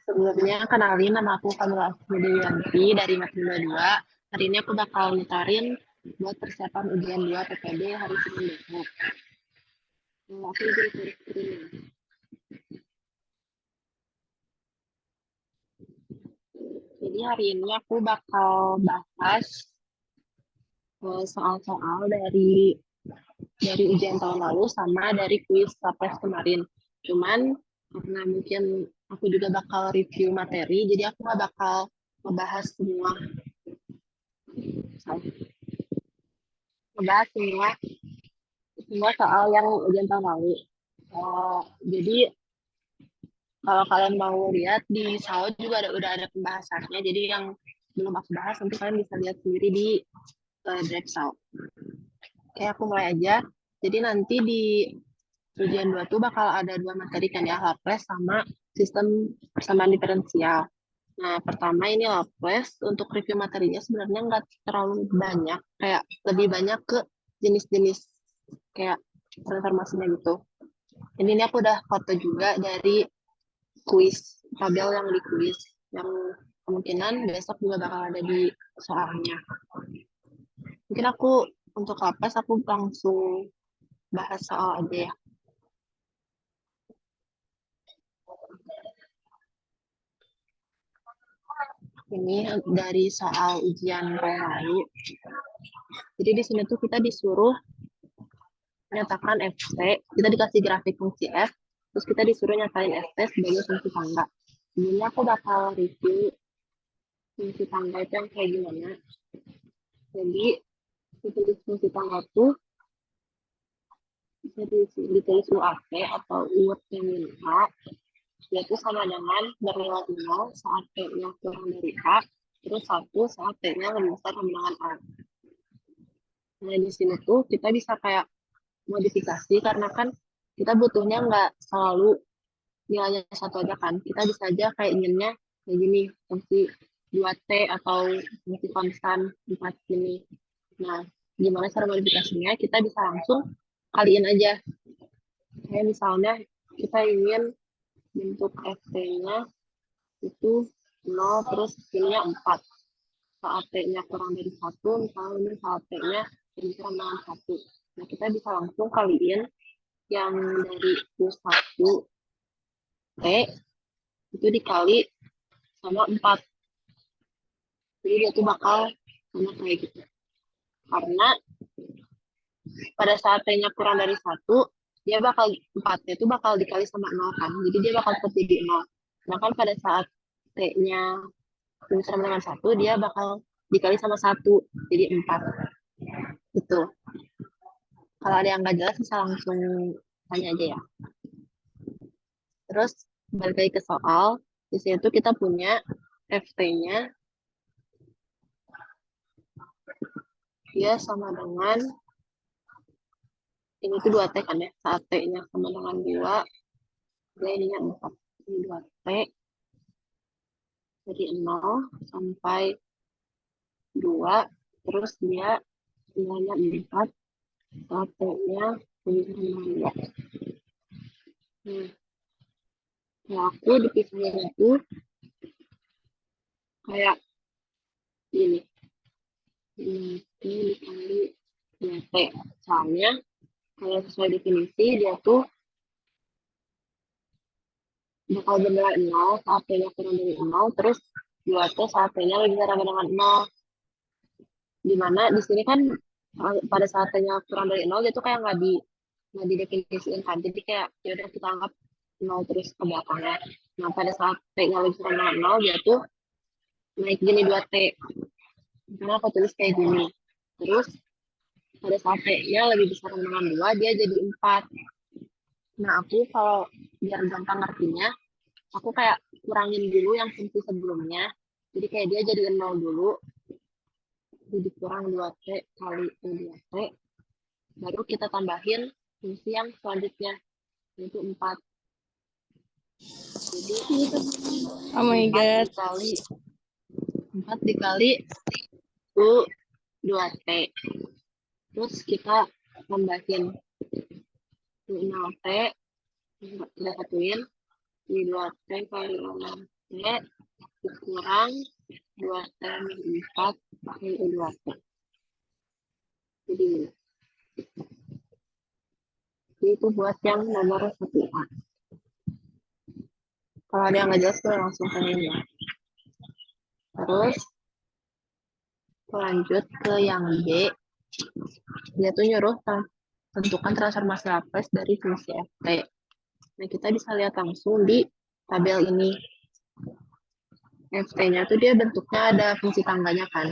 Sebelumnya kenalin nama aku Kamila Asmidiyanti dari Matkul 2. Hari ini aku bakal ngitarin buat persiapan ujian 2 PPD hari Senin besok. Aku izin share screen. Jadi hari ini aku bakal bahas soal-soal dari ujian tahun lalu sama dari kuis Sapres kemarin. Cuman karena mungkin aku juga bakal review materi, jadi aku nggak bakal ngebahas semua ngebahas semua soal yang ujian tahun lalu. Jadi kalau kalian mau lihat di SAO juga udah ada pembahasannya. Jadi yang belum aku bahas nanti kalian bisa lihat sendiri di Drive SAO. Oke, aku mulai aja. Jadi nanti di ujian 2 tuh bakal ada 2 materi kan ya, Laplace sama sistem persamaan diferensial. Nah, pertama ini Laplace. Untuk review materinya sebenarnya nggak terlalu banyak. Kayak lebih banyak ke jenis-jenis kayak transformasinya gitu. Ini aku udah foto juga dari kuis, tabel yang di kuis. Yang kemungkinan besok juga bakal ada di soalnya. Mungkin untuk Laplace aku langsung bahas soal aja ya. Ini dari soal ujian tahun lalu. Jadi di sini tuh kita disuruh menyatakan FT, kita dikasih grafik fungsi F, terus kita disuruh nyatain FT sebagai fungsi tangga. Sebelumnya aku bakal review fungsi tangga itu yang kayak gimana. Jadi ditulis fungsi tangga tuh bisa ditulis UAT atau UT-min A, yaitu sama dengan bernilai 0 saat P-nya kurang dari A, terus 1 saat P-nya lebih besar sama dengan A. Nah, di sini tuh kita bisa kayak modifikasi karena kan kita butuhnya nggak selalu nilainya satu aja kan. Kita bisa aja kayak inginnya kayak gini, fungsi 2T atau fungsi konstan 4 ini. Nah, gimana cara modifikasinya? Kita bisa langsung kaliin aja. Kayak misalnya kita ingin bentuk FT-nya itu 0 terus ininya 4. Saat T-nya kurang dari 1, misalnya saat T-nya kurang dengan 1. Nah, kita bisa langsung kaliin yang dari U1 T itu dikali sama 4. Jadi dia tuh bakal sama kayak gitu. Karena pada saat T-nya kurang dari 1, dia bakal 4-nya itu bakal dikali sama 0 kan. Jadi dia bakal tetap jadi 0. Nah kan pada saat T-nya sama dengan 1, dia bakal dikali sama 1. Jadi 4. Gitu. Kalau ada yang nggak jelas bisa langsung tanya aja ya. Terus balik lagi ke soal. Di sini tuh kita punya FT-nya dia sama dengan ini tuh 2T kan ya. Saat T-nya sama dengan 2, dia ininya 4. Ini 2T dari 0 sampai 2, terus dia nilainya 4, saat T-nya lebih dari 2. Nah, kalau aku dipisahin itu kayak ini. Ini dikali 2T. Soalnya kalau sesuai definisi dia tuh bakal bernilai 0 saat T-nya kurang dari 0, terus 2T saat T-nya lebih dari sama dengan 0. Dimana di sini kan pada saat T-nya kurang dari 0, dia tuh kayak nggak didefinisikan kan. Jadi kayak ya udah kita anggap 0 terus ke belakangnya. Nah, pada saat T-nya lebih kurang dari 0, dia tuh naik gini 2T. Karena aku tulis kayak gini. Terus pada saat T-nya lebih besar dengan 2, dia jadi 4. Nah, aku kalau biar gampang ngertinya, aku kayak kurangin dulu yang fungsi sebelumnya. Jadi kayak dia jadi 0 dulu, jadi kurang 2T kali 2T, baru kita tambahin fungsi yang selanjutnya, yaitu 4. Jadi Oh my 4 god. dikali 4 dikali U 2T. Terus kita tambahin 0T, kita satuin, Jadi 2T kali lambda T dikurang 2T min 4 kali U2T. Jadi itu buat yang nomor 1A. Kalau ada yang nggak jelas, gue langsung tanya ya. Terus lanjut ke yang B. Dia tuh nyuruh tentukan transformasi Laplace dari fungsi ft. Nah, kita bisa lihat langsung di tabel ini. Ft-nya tuh dia bentuknya ada fungsi tangganya kan.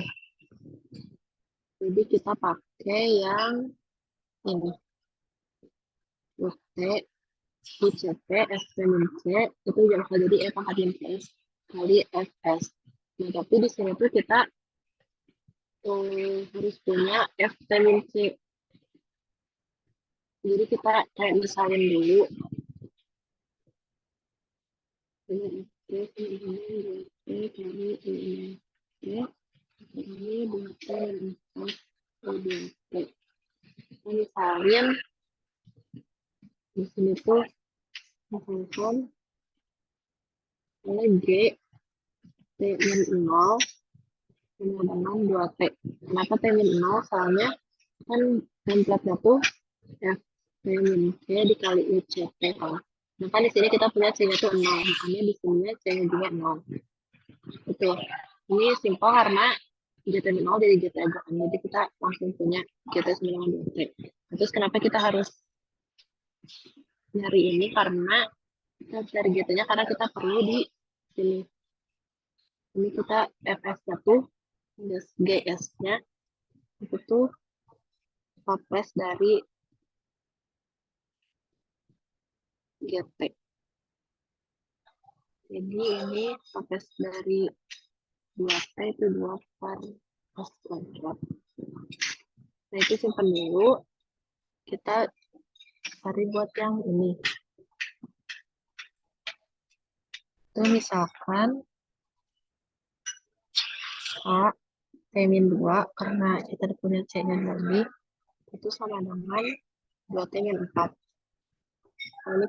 Jadi kita pakai yang ini. Ut, UCT, Ft min C, itu bakal jadi E pangkat min S kali Fs. Nah, tapi di sini tuh kita harus punya Ft min C. Jadi kita kayak misalin dulu. Ini Ft min C kali ini 2T min 4 2T. Misalin di sini tuh misalkan ini G T min 0 sama dengan 2T. Kenapa T min 0? Soalnya kan template-nya tuh F T min C dikali UCT kan. Nah kan di sini kita punya C-nya tuh 0, makanya di sini C-nya juga 0. Betul. Ini simpel karena GT min 0 jadi GT aja kan. Jadi kita langsung punya GT sama dengan 2T. Terus kenapa kita harus nyari ini? Karena kita cari GT-nya karena kita perlu di sini. Ini kita Fs-nya tuh, GS-nya itu tuh Laplace dari GT. Jadi ini Laplace dari 2T itu 2 per S kuadrat. Nah itu simpan dulu. Kita cari buat yang ini. Itu misalkan A T min 2 karena kita punya C-nya lebih itu sama dengan 2T min 4. Nah, ini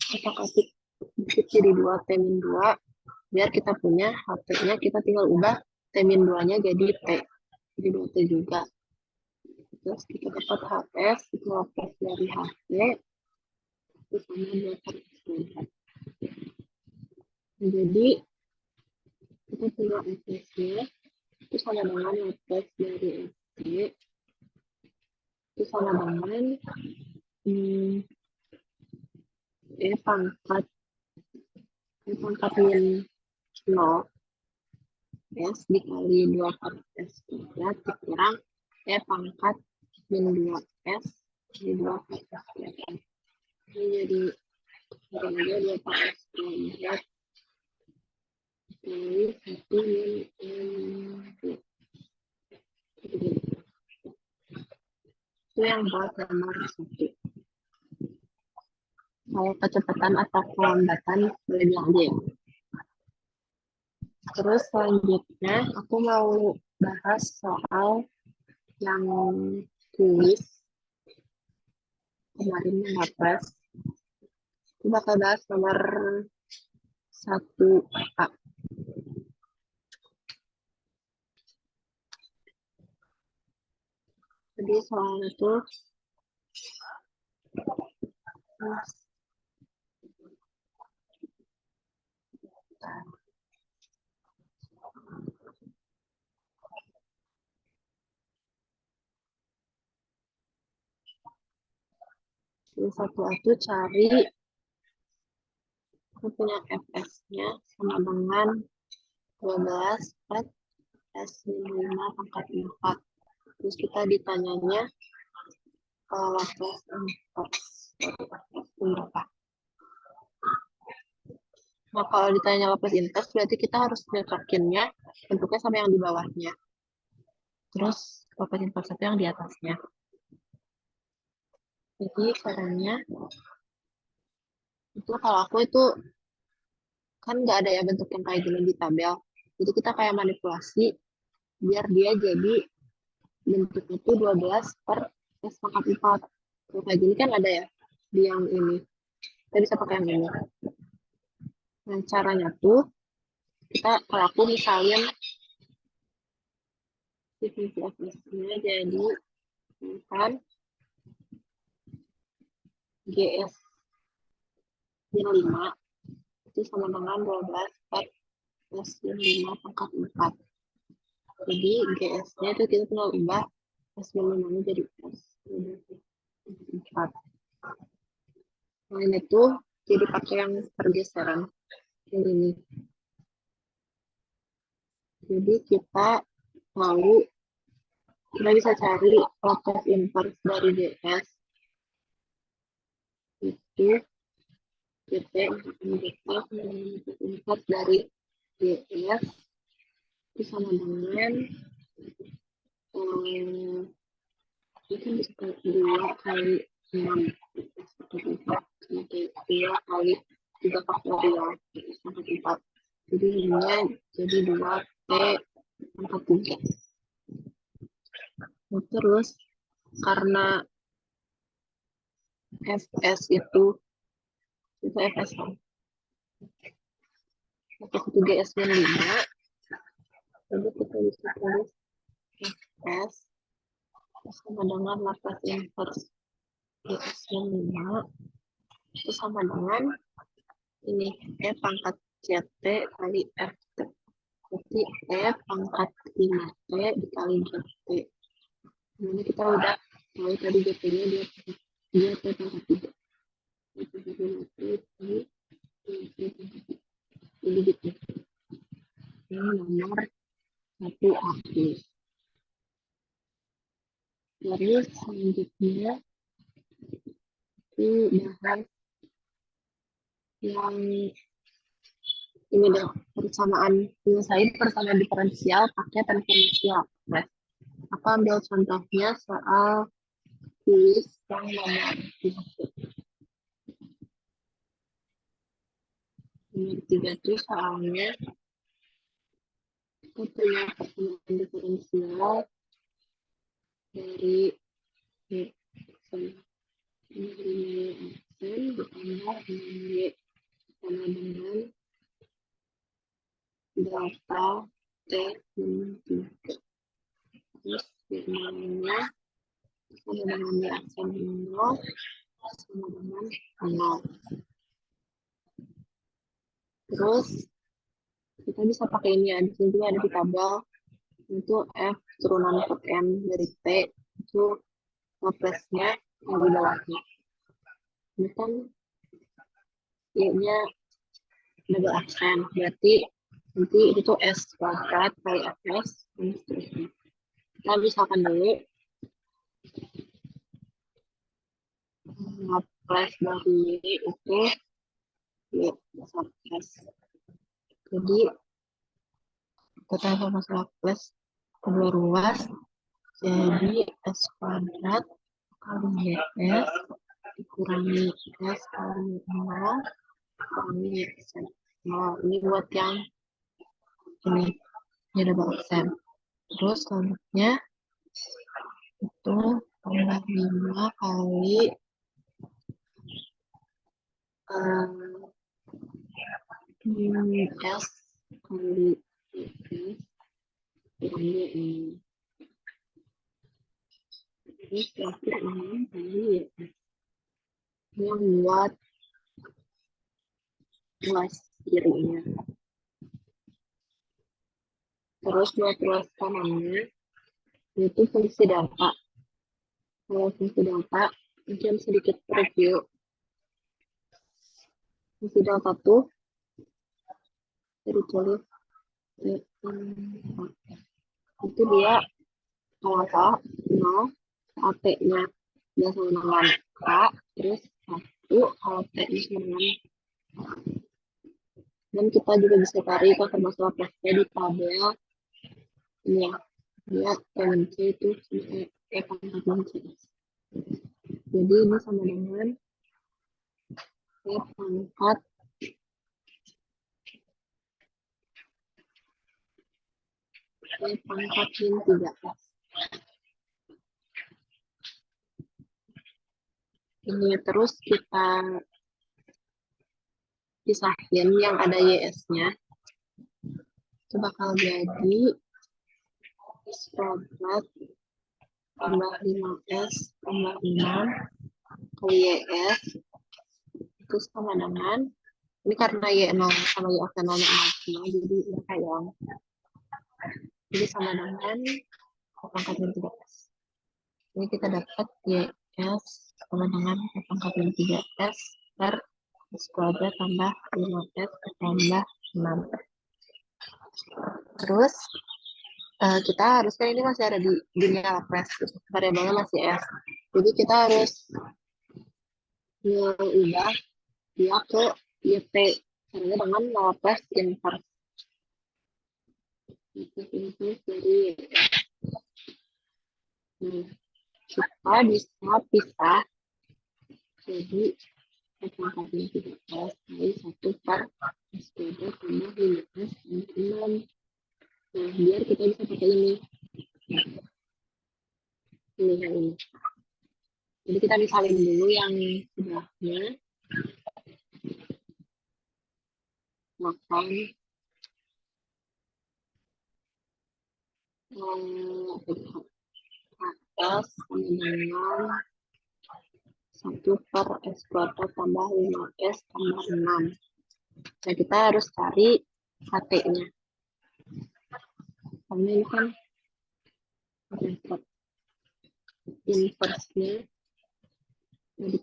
kita kasih dikit jadi 2T min 2 biar kita punya HT-nya, kita tinggal ubah T min 2-nya jadi T. Jadi 2T juga. Terus kita dapat HS, itu Laplace dari HT, itu sama 2 per S kuadrat. Jadi kita punya Fs-nya itu sama dengan Laplace dari ST itu sama dengan E pangkat min 0 S dikali 2 per S kuadrat dikurang E pangkat min 2 S di 2 per S kuadrat. Ini jadi aja 2 per S kuadrat kali 1 min M2. Itu yang buat nomor 1. Kalau kecepatan atau kelambatan boleh bilang aja ya. Terus selanjutnya aku mau bahas soal yang kuis kemarin yang Laplace. Aku bakal bahas nomor 1A. Jadi soal itu Jadi 1A itu cari aku punya Fs-nya sama dengan 12 per S min 5 pangkat 4. Terus kita ditanyanya kalau Laplace berapa? Nah, kalau ditanya Laplace inverse, berarti kita harus nyocokinnya bentuknya sama yang di bawahnya. Terus Laplace inverse itu yang di atasnya. Jadi caranya itu kalau aku itu kan nggak ada ya bentuk yang kayak gini di tabel. Jadi kita kayak manipulasi biar dia jadi bentuknya itu 12 per S pangkat 4. Kalau kayak gini kan ada ya di yang ini. kita bisa pakai yang ini. Nah, caranya tuh, kalau aku misalin definisi FS-nya jadi kan GS min 5 itu sama dengan 12 per plus min 5 pangkat 4. Jadi GS-nya itu kita tinggal ubah plus min 5 jadi plus 4. Nah, ini tuh jadi pakai yang pergeseran yang ini. Jadi kita bisa cari laplace inverse dari GS itu GT inverse dari GS itu sama dengan ini kan bisa 2 kali 6 2 kali 3 faktorial sampai 4. Jadi ini jadi 2T pangkat 3. Nah, terus karena FS itu FS kan FS itu GS min 5, jadi kita bisa tulis FS sama dengan laplace inverse GS min 5 itu sama dengan ini E pangkat CT kali FT. Berarti E pangkat 5T dikali GT. Ini kita udah tahu tadi GT-nya dia T pangkat 3. Jadi gitu. Ini nomor 1 aku. Terus selanjutnya itu bahas yang ini deh, penyelesaian persamaan diferensial pakai transformasi Laplace. Aku ambil contohnya soal kuis yang nomor 3 itu soalnya kita punya persamaan diferensial dari ditambah Y sama dengan delta T min 3. Terus firmannya sama dengan Y aksen 0 sama dengan 0. Terus kita bisa pakai ini ya, di sini juga ada di tabel itu F turunan per M dari T itu Laplace-nya yang di bawahnya. Ini kan Y-nya double aksen, berarti nanti itu S kuadrat kali Fs dan seterusnya. Kita misalkan dulu Laplace dari Y itu Y besar S. Jadi kita sama Laplace kedua ruas jadi S kuadrat kali YS dikurangi S kali 0 kurangi S. Nah, ini buat yang ini double aksen. Terus selanjutnya itu tambah 5 kali S kali S kurangi ini. Terus terakhir 6 kali YS. Yang buat ruas kirinya. Terus buat ruas kanannya itu fungsi delta. Kalau fungsi delta mungkin sedikit review. Fungsi delta tuh jadi tulis itu dia kalau salah 0 T-nya dia sama dengan K, terus 1 kalau T-nya sama dengan. Dan kita juga bisa cari konservasi Laplace-nya di tabel ini ya. Dia TMC itu E pangkat 6CS. Jadi ini sama dengan E pangkat min 3S. Ini terus kita pisahin yang ada YS-nya, itu bakal jadi X kuadrat tambah 5S tambah 6 kali YS itu sama dengan, ini karena Y0 sama Y aksen 0 sama, jadi ya kayak jadi sama dengan pangkat min 3S. Ini kita dapat YS sama dengan pangkat min 3S per X kuadrat tambah 5S tambah 6. Terus kita harus, kan ini masih ada di dunia Laplace, variabelnya masih S. Jadi kita harus mengubah dia ke YT caranya dengan Laplace inverse. Inverse dari kita bisa pisah jadi pangkat min 3S kali 1 per S kuadrat tambah 5S tambah 6. Nah, biar kita bisa pakai ini yang ini. Jadi kita misalin dulu yang sebelahnya. Makan atas sama dengan 1 per S kuadrat tambah 5S tambah 6. Nah, kita harus cari HT-nya. Karena ini kan inverse-nya. Tadi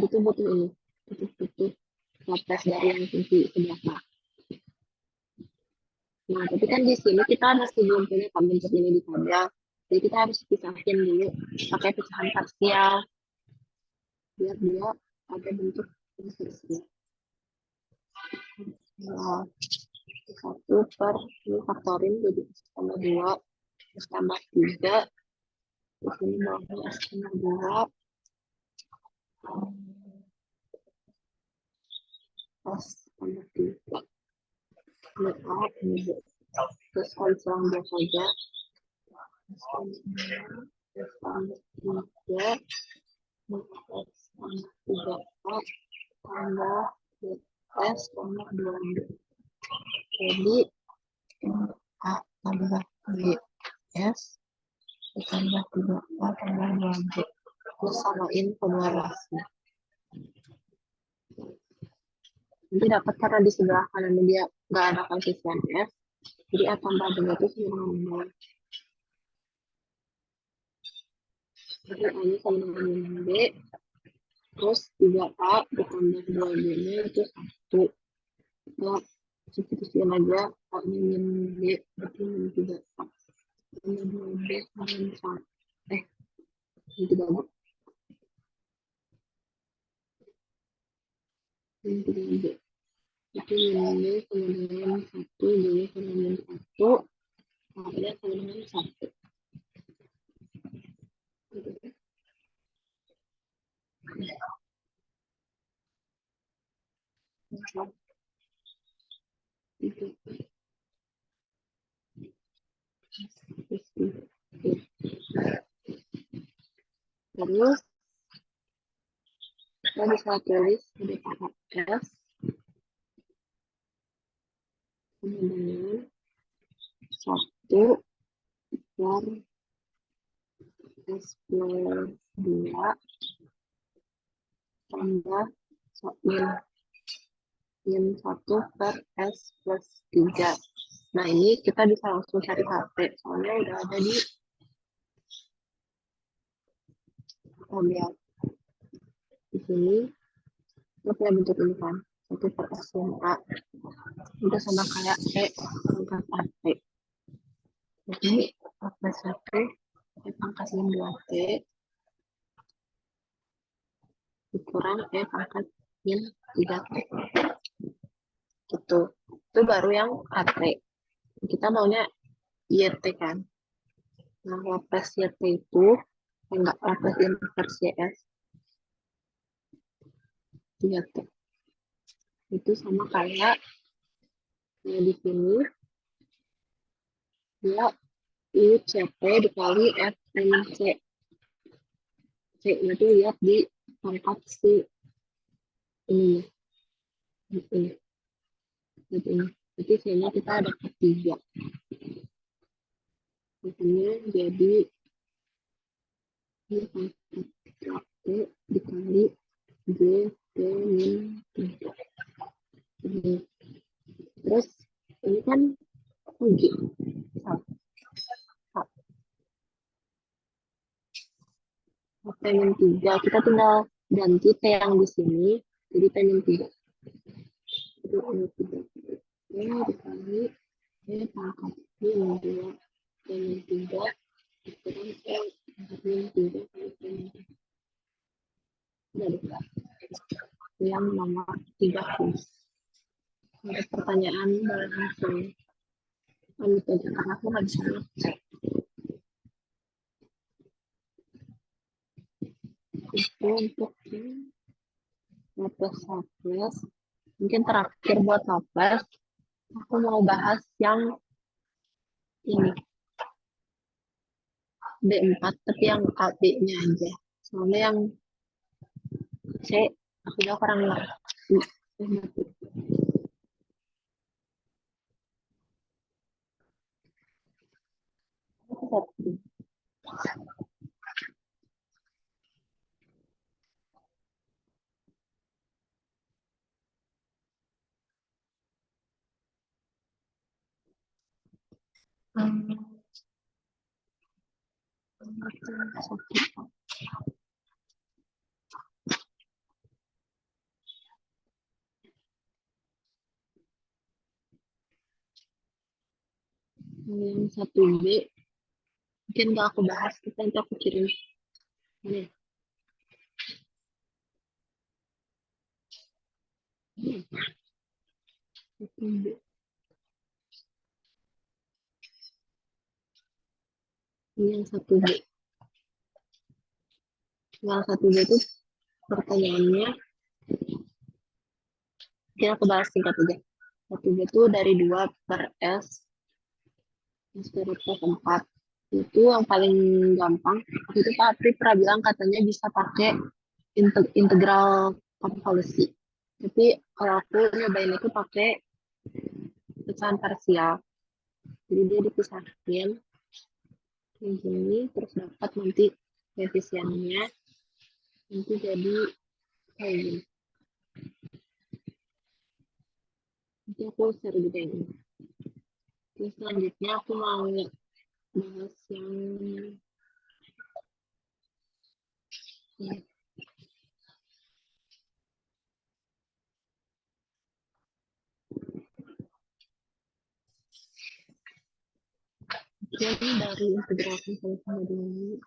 tuh butuh ini. Butuh Laplace dari yang fungsi sebelah. Nah, tapi kan di sini kita masih belum punya bentuk ini di tabel. Jadi kita harus pisahin dulu pakai pecahan parsial. Biar dia ada bentuk inversinya. Nah, 1 per ini faktorin jadi S tambah 2 S tambah 3 di sini bawahnya S tambah 2 S tambah 3 ini terus kali selang 2 saja S tambah 3 S tambah 3 tambah S tambah 2 jadi A tambah B S tambah 3A tambah 2B. Terus samain kedua rasnya. Nanti dapat karena di sebelah kanan dia nggak ada koefisien F. Jadi A tambah B itu sama dengan 0. Jadi A-nya sama dengan B. Terus 3A ditambah 2B-nya itu 1. Kita substitusikan aja A-nya min B berarti min 3A. Tambah 2B sama min 1. Min 3B. Min 3B. Itu min B sama dengan 1, B-nya sama dengan 1. A-nya sama dengan 1. Terus kita bisa tulis dari tahap S sama dengan 1 per S plus 2 tambah min 1 per S plus 3. Nah, ini kita bisa langsung cari HT, soalnya udah ada di tabel. Di sini, kita punya bentuk ini kan, 1 per S min A. Udah sama kayak E pangkat HT. Jadi, Laplace HT, E pangkat min 2T, dikurang E pangkat min 3T. Gitu. Itu baru yang HT. Kita maunya YT kan. Nah, Laplace YT itu enggak Laplace inverse YS 3T. Itu sama kayak di sini dia UCP dikali F min C. C itu lihat di pangkat si ini. Ini. Jadi sini kita ada ketiga. Makanya jadi ini 1 dikali G min 3. Terus ini kan G. P min 3. Kita tinggal ganti T yang di sini. Jadi P min 3. Jadi ini 3. Ini dikali ini pangkat min 2. P min 3. Kurang P min 3 kali P min 3. Jadi yang nomor 30. Ada pertanyaan boleh langsung lanjut aja karena aku nggak bisa ngecek. Itu untuk Laplas. Mungkin terakhir buat Laplas, aku mau bahas yang ini B4 tapi yang AB-nya aja. Soalnya yang C aku udah kurang ngerti. Yang 1B mungkin gak aku bahas, kita nanti aku kirim ini. Ini yang 1B. Yang 1B itu pertanyaannya, mungkin aku bahas singkat aja. 1B itu dari 2 per S square root of 4. Itu yang paling gampang. Itu Pak Apri pernah bilang katanya bisa pakai integral konvolusi. Tapi kalau aku nyobain itu pakai pecahan parsial. Jadi dia dipisahin kayak gini, terus dapat nanti koefisiennya. Nanti jadi kayak gini. Nanti aku share juga ini. Terus selanjutnya aku mau bahas yang ini. Jadi dari integral konvolusi modul ini.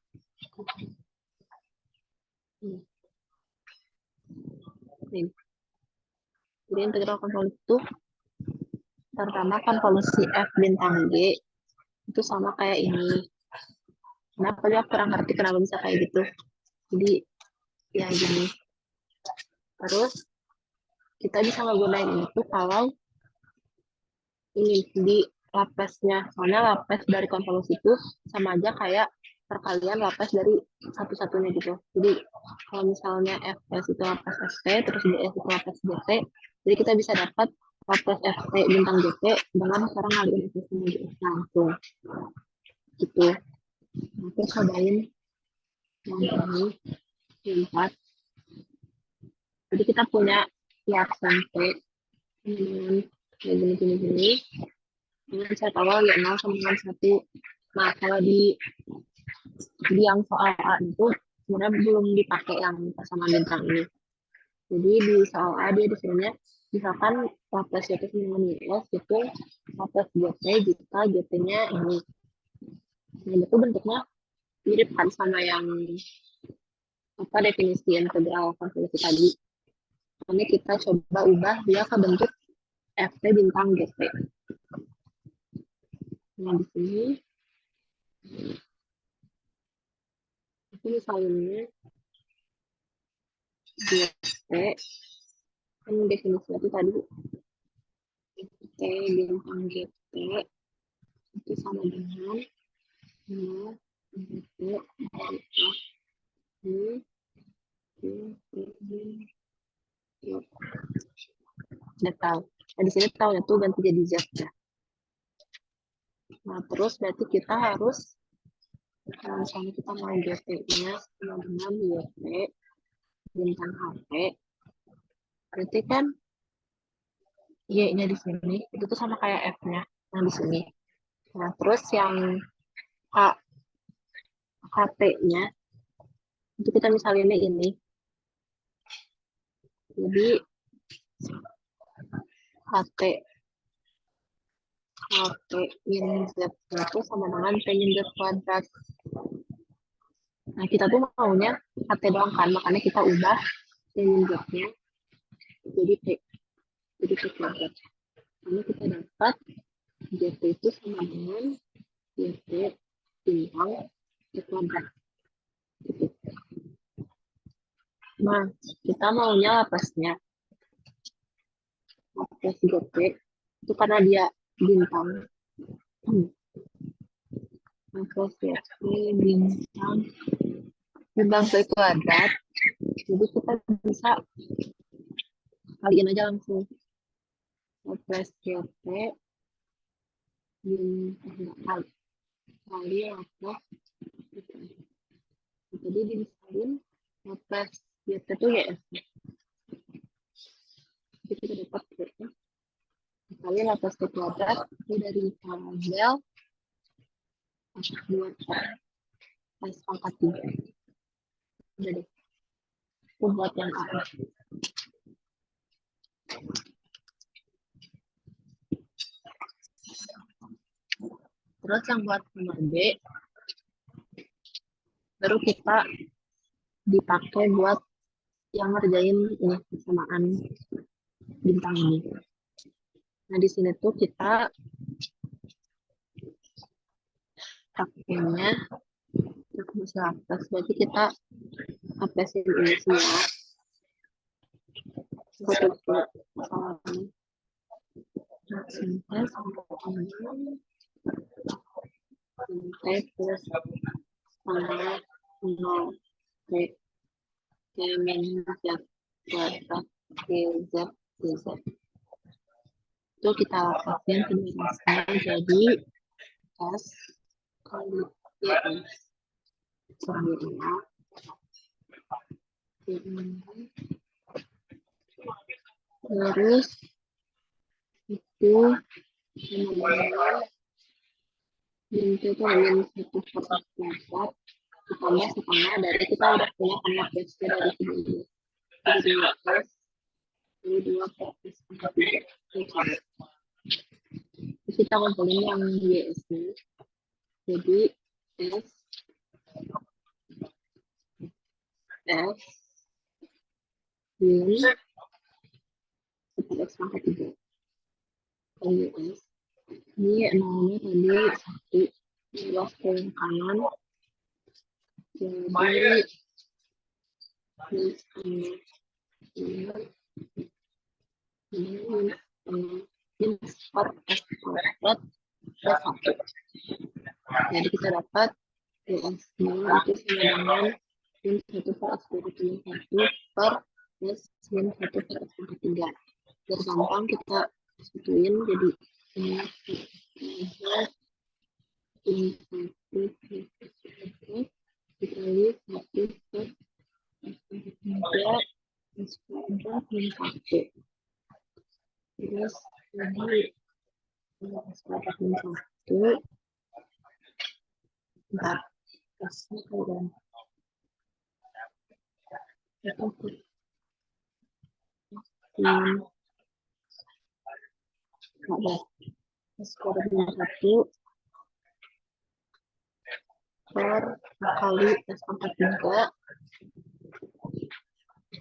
Nih. Jadi integral konvolusi itu pertama konvolusi F bintang G itu sama kayak ini. Kenapa dia kurang ngerti kenapa bisa kayak gitu. Jadi ya gini. Terus kita bisa menggunakan itu kalau ini di Laplace-nya. Soalnya Laplace dari konvolusi itu sama aja kayak perkalian Laplace dari satu-satunya gitu. Jadi kalau misalnya Fs itu Laplace Ft, terus Ds itu Laplace Gt, jadi kita bisa dapat Laplace Ft bintang Gt dengan cara ngalihin Fs sama Gs langsung. Gitu. Nah, terus cobain yang ini, 4. Jadi kita punya reaction T dengan kayak gini. Dengan set awal ya 0 sama dengan 1. Nah, kalau di yang soal A itu sebenarnya belum dipakai yang pasangan bintang ini. Jadi di soal A dia disuruhnya misalkan Laplace Gt dengan YS itu Laplace Gt jika Gt-nya ini. Nah, itu bentuknya mirip kan sama yang apa definisi integral konvolusi tadi. Ini kita coba ubah dia ke bentuk Ft bintang Gt. Nah, di sini itu misalnya Gt kan definisinya itu tadi T bintang Gt itu sama dengan 0 Gt dari A ini udah tahu. Nah, di sini tahunya tuh ganti jadi Z ya. Nah, terus berarti kita harus, misalnya kita mau GT-nya sama dengan YT bintang HP, berarti kan Y-nya di sini, itu tuh sama kayak F-nya yang di sini. Nah, terus yang HT-nya, itu kita misalinnya ini. Jadi, HT min Z itu sama dengan P min Z kuadrat. Nah, kita tuh maunya HT doang kan, makanya kita ubah P min Z-nya jadi P. Jadi P kuadrat. Lalu kita dapat JT itu sama dengan JT bintang P kuadrat. Gitu. Nah, kita maunya lapasnya. Lapas JT itu karena dia bintang. Lapas JT bintang P kuadrat. Jadi kita bisa kaliin aja langsung. Lapas JT bintang kali lapas. Jadi dimisalin lapas JT itu YS. Jadi kita dapat YS kali lapas P kuadrat itu dari tabel 2 plus pangkat 3. Udah deh. Itu buat yang A. Terus yang buat nomor B, baru kita dipakai buat yang ngerjain ini persamaan bintang ini. Nah, di sini tuh kita pakainya masih atas, berarti kita apasin ini semua. Satu kesalahan. Sintes sampai plus setengah 0 T minus Z kuadrat TZ TZ. Itu kita lakukan penjelasannya jadi S kali YS sama terus itu itu tuh min 1/4 ditambah setengah dari kita udah punya anak BC dari sebelumnya. Jadi 2S jadi 2/3. Terus kita kumpulin yang YS nya. Jadi S min 1/3 kali US. Ini nolnya tadi 1 luas ke kanan. Jadi minus 4S kuadrat plus 1. Jadi kita dapat US-nya itu sama dengan min 1/S kuadrat plus 1 per plus min 1/S kuadrat 3. Biar gampang kita satuin jadi minus 1 dikali 1 per S kuadrat min 1. Terus jadi S kuadrat min 1 bentar kasih kalau itu ada S kuadrat min 1 per kali S pangkat 3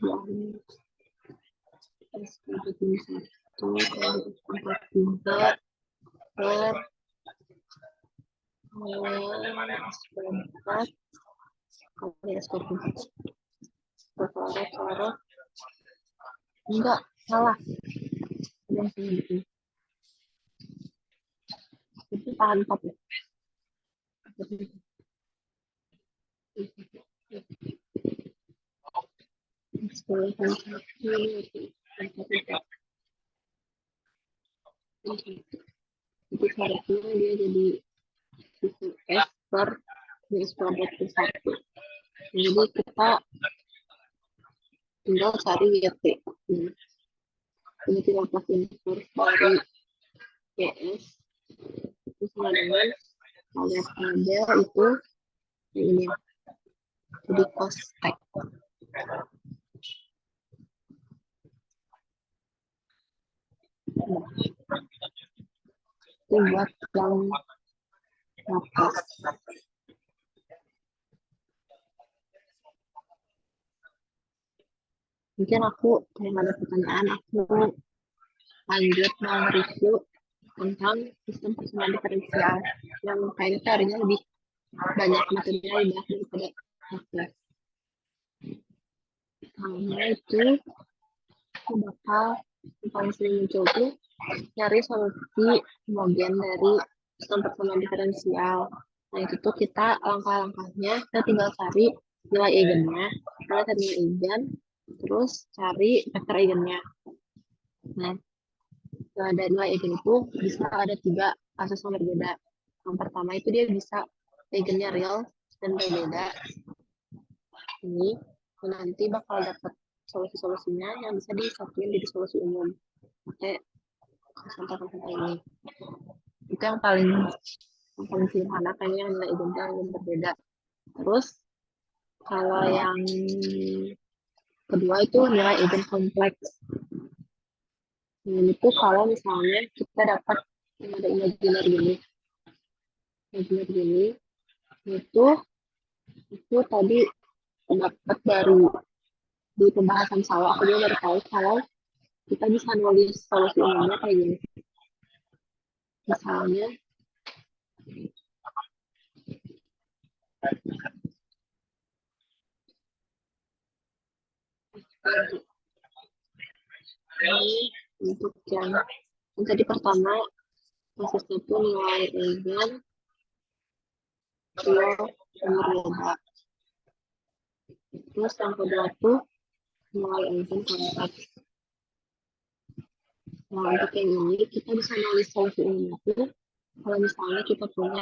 yang S kuadrat min 1 kali S pangkat 3 per S kuadrat kali S kuadrat cara enggak salah yang itu tahan 4 ya. Itu syaratnya dia jadi S per minus kuadrat per 1. Jadi kita tinggal cari YT. Ini tinggal pas inverse dari YS itu sama dengan alias ada itu ini. Jadi cos T. Itu buat yang atas. Mungkin aku kalau ada pertanyaan aku lanjut mau review tentang sistem persamaan diferensial yang kayaknya teorinya lebih banyak materinya lebih banyak daripada kelas. Nah itu aku bakal yang paling sering muncul tuh nyari solusi homogen dari sistem persamaan diferensial. Nah itu tuh kita langkah-langkahnya kita tinggal cari nilai eigennya, kita cari nilai eigen, terus cari vektor eigennya. Nah dari nilai eigen itu bisa ada 3 kasus yang berbeda. Yang pertama itu dia bisa eigennya real dan berbeda. Ini nanti bakal dapat solusi-solusinya yang bisa disatuin jadi solusi umum. Oke, contoh-contoh ini. Itu yang paling sederhana kayaknya yang nilai eigen yang berbeda. Terus kalau yang kedua itu nilai eigen kompleks. Itu kalau misalnya kita dapat yang ada imajiner gini. Imajiner gini, itu tadi dapat dari di pembahasan saya, aku juga baru tahu kalau kita bisa nulis solusi umumnya kayak gini. Misalnya, ini untuk yang tadi pertama, kasusnya itu nilai eigen real nomor beda. Terus yang kedua tuh nilai eigen kompleks. Nah, untuk yang ini kita bisa nulis solusi umumnya itu kalau misalnya kita punya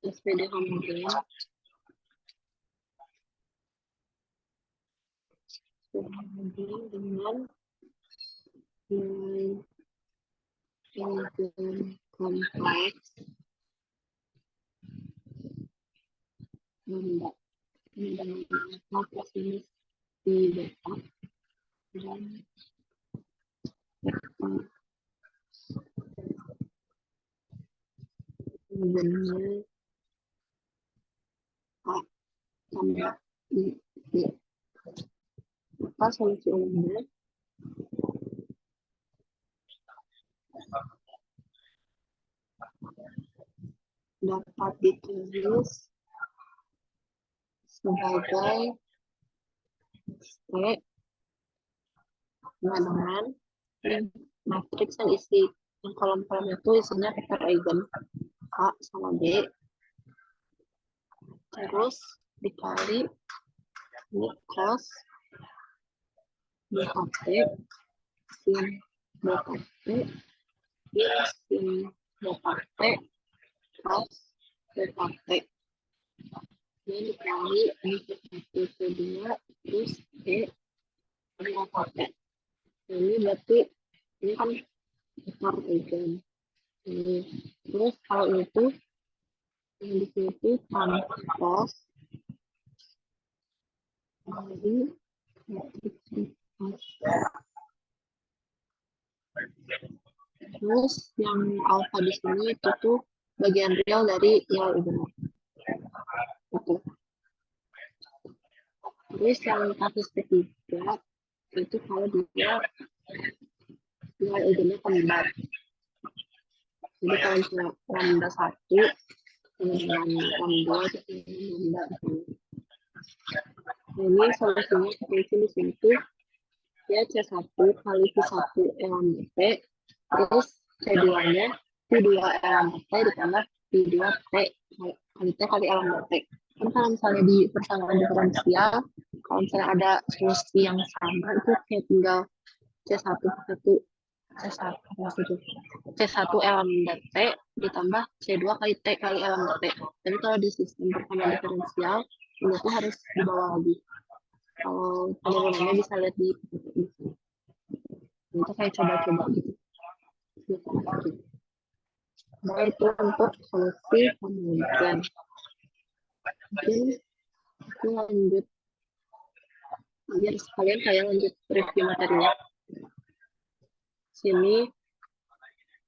SPD homogen dengan nilai eigen kompleks lambda ini dengan plus minus di beta dan eigennya A tambah I B. Maka solusi umumnya dapat ditulis sebagai T dengan matriks yang isi yang kolom-kolomnya itu isinya vektor eigen A sama B, terus dikali ini cos beta T sin beta T minus sin beta T cos beta T. Ini dikali ini ke 1 ke 2 terus B beta T. Ini berarti ini kan vektor eigen. Ini terus kalau itu yang di sini tanpa cos dari matriks terus yang alfa di sini itu tuh bagian real dari nilai eigen. Oke. Terus yang kasus ketiga itu kalau dia nilai eigennya kembar. Jadi kalau misalnya lambda 1 dengan lambda itu lambda ini solusinya seperti di sini tuh ya C1 kali Q1 lambda T terus C2-nya Q2 lambda T ditambah Q2 T kali T kali lambda T. Kan kalau misalnya di persamaan diferensial kalau misalnya ada solusi yang sama itu kayak tinggal C1 ke 1 C1 lambda T ditambah C2 kali T kali lambda T. Tapi kalau di sistem persamaan diferensial, ini tuh harus di bawah lagi. Kalau penurunannya bisa lihat di itu kayak coba-coba gitu. Nah, itu untuk solusi homologan. Mungkin aku lanjut biar sekalian kayak lanjut review materinya. Sini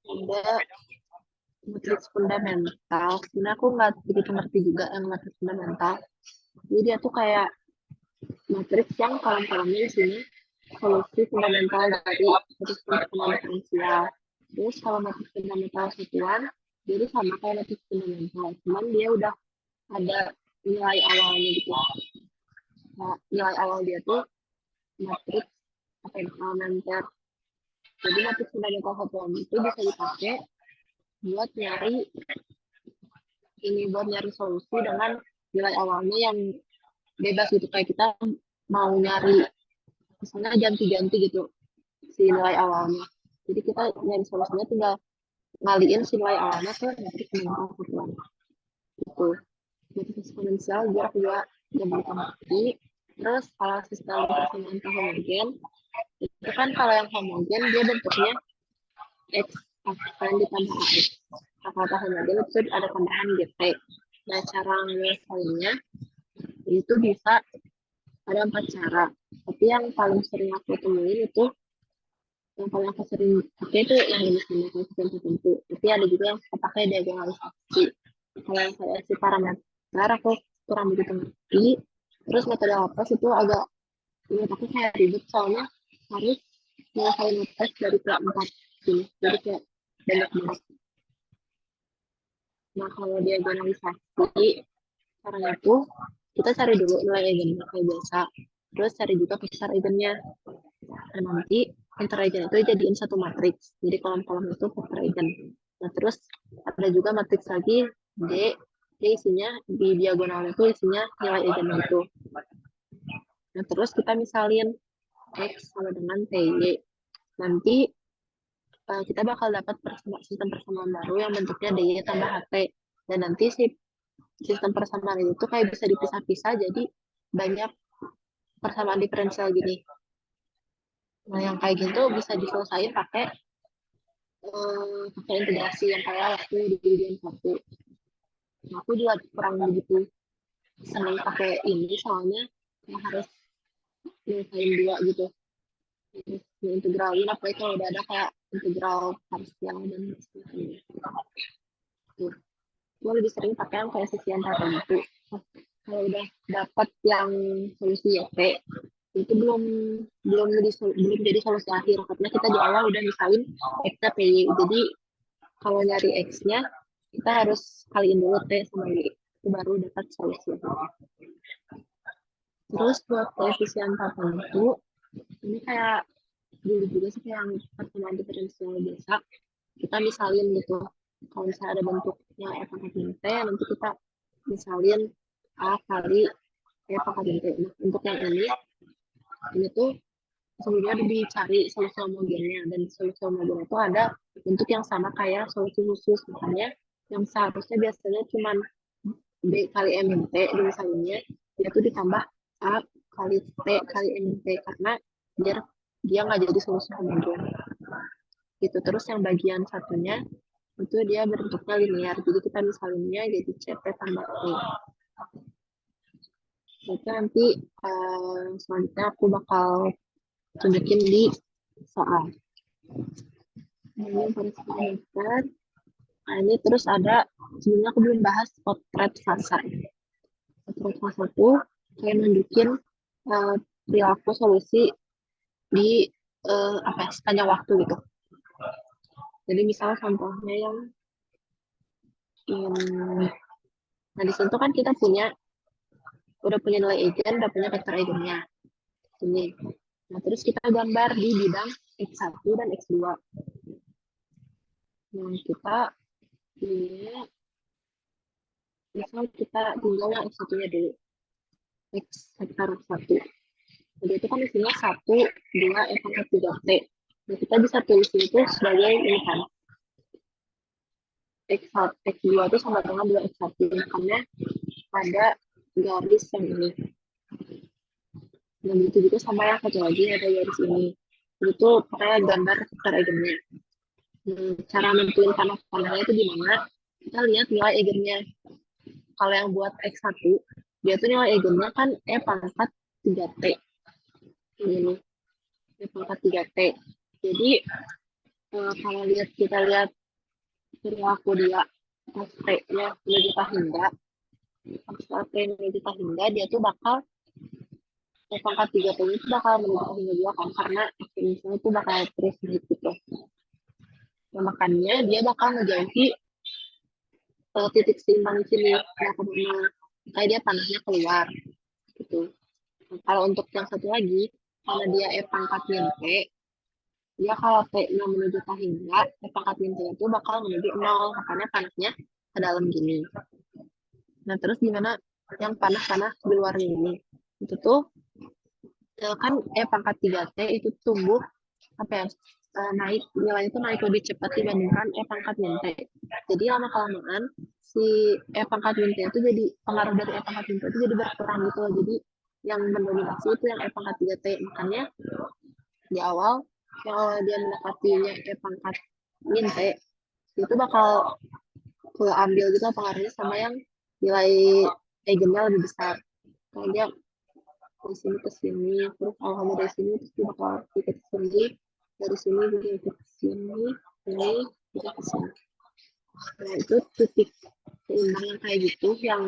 ada matriks fundamental. Sebenarnya aku nggak begitu ngerti juga yang matriks fundamental. Jadi dia tuh kayak matriks yang kolom-kolomnya di sini solusi fundamental dari matriks persamaan diferensial. Terus kalau matriks fundamental satuan, jadi sama kayak matriks fundamental, cuman dia udah ada nilai awalnya gitu. Nah, nilai awal dia tuh matriks elementer. Jadi matriks fundamental satuan itu bisa dipakai buat nyari solusi dengan nilai awalnya yang bebas gitu, kayak kita mau nyari misalnya ganti-ganti gitu si nilai awalnya. Jadi kita nyari solusinya tinggal ngaliin si nilai awalnya ke matriks fundamental satuan. Gitu. Matriks eksponensial biar juga yang mengerti. Terus kalau sistem persamaan homogen itu kan kalau yang homogen dia bentuknya x akan ditambah ax. Kalau homogen itu ada tambahan gt. Nah, cara menyelesaikannya itu bisa ada 4 cara. Tapi yang paling sering aku temuin itu yang paling aku sering pakai itu yang ini sama koefisien tertentu. Tapi ada juga yang saya pakai diagonalisasi. Kalau yang saya si parameter aku kurang begitu ngerti. Terus metode Laplace itu agak menurut aku kayak ribet soalnya harus nyelesain Laplace dari pihak 4 sini. Jadi kayak banyak banget. Nah, kalau diagonalisasi caranya tuh kita cari dulu nilai eigennya kayak biasa. Terus cari juga besar eigennya. Nah, nanti interegen itu jadiin satu matriks. Jadi kolom-kolom itu vektor eigen. Nah, terus ada juga matriks lagi D. Dia isinya di diagonalnya itu isinya nilai eigen itu. Nah, terus kita misalin X sama dengan TY. Nanti kita bakal dapat sistem persamaan baru yang bentuknya DY tambah HT. Dan nanti si sistem persamaan itu kayak bisa dipisah-pisah jadi banyak persamaan diferensial gini. Nah, yang kayak gitu bisa diselesaikan pakai integrasi yang kayak waktu dijadiin satu. Nah, aku juga kurang begitu senang pakai ini soalnya harus nyelesain dua gitu. Integralin apa itu udah ada kayak integral parsial dan sebagainya. Tuh. Gue lebih sering pakai yang koefisien tertentu. Kalau udah dapat yang solusi YT, itu belum jadi solusi akhir karena kita di awal udah misalin x-nya PY. Jadi kalau nyari x-nya kita harus kaliin dulu T sama Y, itu baru dapat solusi. Terus buat koefisien tertentu ini kayak dulu juga sih kayak yang persamaan diferensial biasa kita misalin gitu. Kalau misalnya ada bentuknya f pangkat T, nanti kita misalin a kali f pangkat T. Nah, untuk yang ini tuh sebenarnya dicari solusi homogennya, dan solusi homogen itu ada bentuk yang sama kayak solusi khusus. Makanya yang seharusnya biasanya cuma B kali MT misalnya itu ditambah A kali T kali MT karena biar dia nggak jadi solusi homogen gitu. Terus yang bagian satunya itu dia bentuknya linear, jadi kita misalinnya jadi CP tambah E. Itu nanti selanjutnya aku bakal tunjukin di soal. Ini parameter. Nah, ini terus ada, sebelumnya aku belum bahas potret fasa. Potret fasa itu kayak nunjukin perilaku solusi di sepanjang waktu gitu. Jadi misalnya contohnya yang nah di situ kan kita udah punya nilai eigen, udah punya vektor eigennya. Ini. Nah, terus kita gambar di bidang X1 dan X2. Nah, kita ini misal kita tinggal yang X1-nya dulu. X vektor 1. Jadi itu kan isinya 1, 2, F pangkat 3T. Nah, kita bisa tulis itu sebagai ini kan, X1, X2 itu sama dengan 2X1. Makanya ada garis yang ini. Dan begitu juga sama yang satu lagi ada garis ini. Itu pakai gambar vektor eigennya. Cara nentuin panah-panahnya itu gimana? Kita lihat nilai eigennya. Kalau yang buat X1, dia tuh nilai eigennya kan E pangkat 3T. Ini, E pangkat 3T. Jadi, kalau kita lihat perilaku dia pas T-nya menuju hingga, pas T menuju hingga, dia tuh bakal E pangkat 3T itu bakal menuju hingga juga kan, karena eksponensialnya itu bakal terus naik gitu. Nah, makanya dia bakal menjauhi titik seimbang di sini, kayak dia panahnya keluar gitu. Nah, kalau untuk yang satu lagi, karena dia E pangkat min T, dia kalau T-nya menuju ke hingga, E pangkat min T itu bakal menuju 0, makanya panahnya ke dalam gini. Nah, terus gimana yang panah-panah di luar ini? Itu tuh, kan E pangkat 3T itu tumbuh, apa ya, naik, nilainya itu naik lebih cepat dibandingkan E pangkat min T. Jadi lama-kelamaan, si E pangkat min T itu jadi, pengaruh dari E pangkat min T itu jadi berkurang gitu loh. Jadi yang mendominasi itu yang E pangkat 3T. Makanya di awal, kalau dia mendekatinya E pangkat min T, itu bakal ambil gitu pengaruhnya sama yang nilai eigennya lebih besar. Kalau dia dari sini ke sini, terus kalau kamu dari sini, terus dia bakal ikut ke sini, dari sini juga ikut ke sini, ini juga ke sini. Nah, itu titik seimbang yang kayak gitu, yang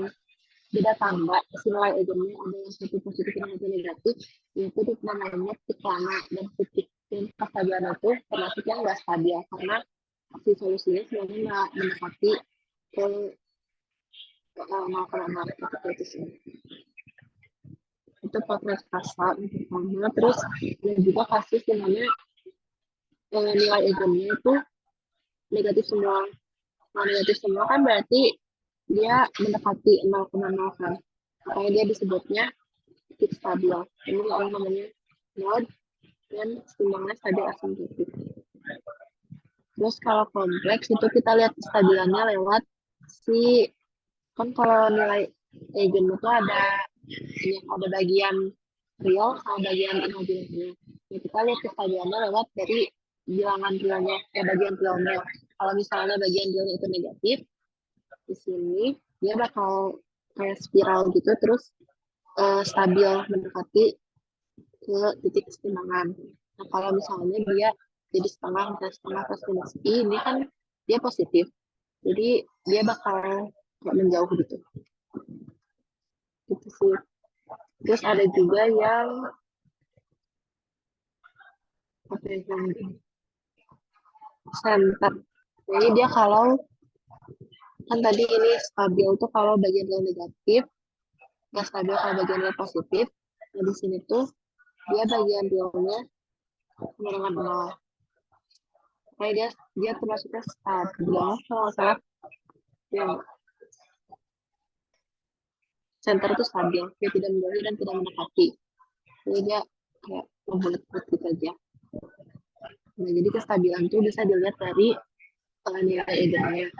beda tanda, nilai eigennya ada yang satu positif dan satu negatif, itu namanya titik lama, dan titik yang kestabilan itu termasuk yang nggak stabil, karena si solusinya sebenarnya nggak mendekati ke 0,0 itu sih. Itu potret pasal yang pertama. Terus dan juga kasus di mana nilai eigennya itu negatif semua. Nah, negatif semua kan berarti dia mendekati 0,0 kan. Makanya dia disebutnya titik stabil. Ini yang namanya node dan seimbangnya stabil asimptotik. Terus kalau kompleks itu kita lihat stabilannya lewat si, kan kalau nilai eigen itu ada bagian real sama bagian imaginary. Nah, kita lihat kestabilannya lewat dari bilangan realnya, bagian realnya. Kalau misalnya bagian realnya itu negatif, di sini dia bakal kayak spiral gitu, terus stabil mendekati ke titik keseimbangan. Nah, kalau misalnya dia jadi setengah plus minus I, ini kan dia positif. Jadi dia bakal nggak menjauh gitu. Gitu sih. Terus ada juga yang apa yang center. Jadi dia kalau kan tadi ini stabil tuh kalau bagian real negatif, nggak stabil kalau bagian real positif. Nah, di sini tuh dia bagian realnya sama dengan 0. Kayak dia termasuknya stabil kalau salah yang center itu stabil, dia tidak menjauhi dan tidak mendekati. Jadi dia kayak membulat-bulat gitu aja. Nah, jadi kestabilan itu bisa dilihat dari nilai eigennya.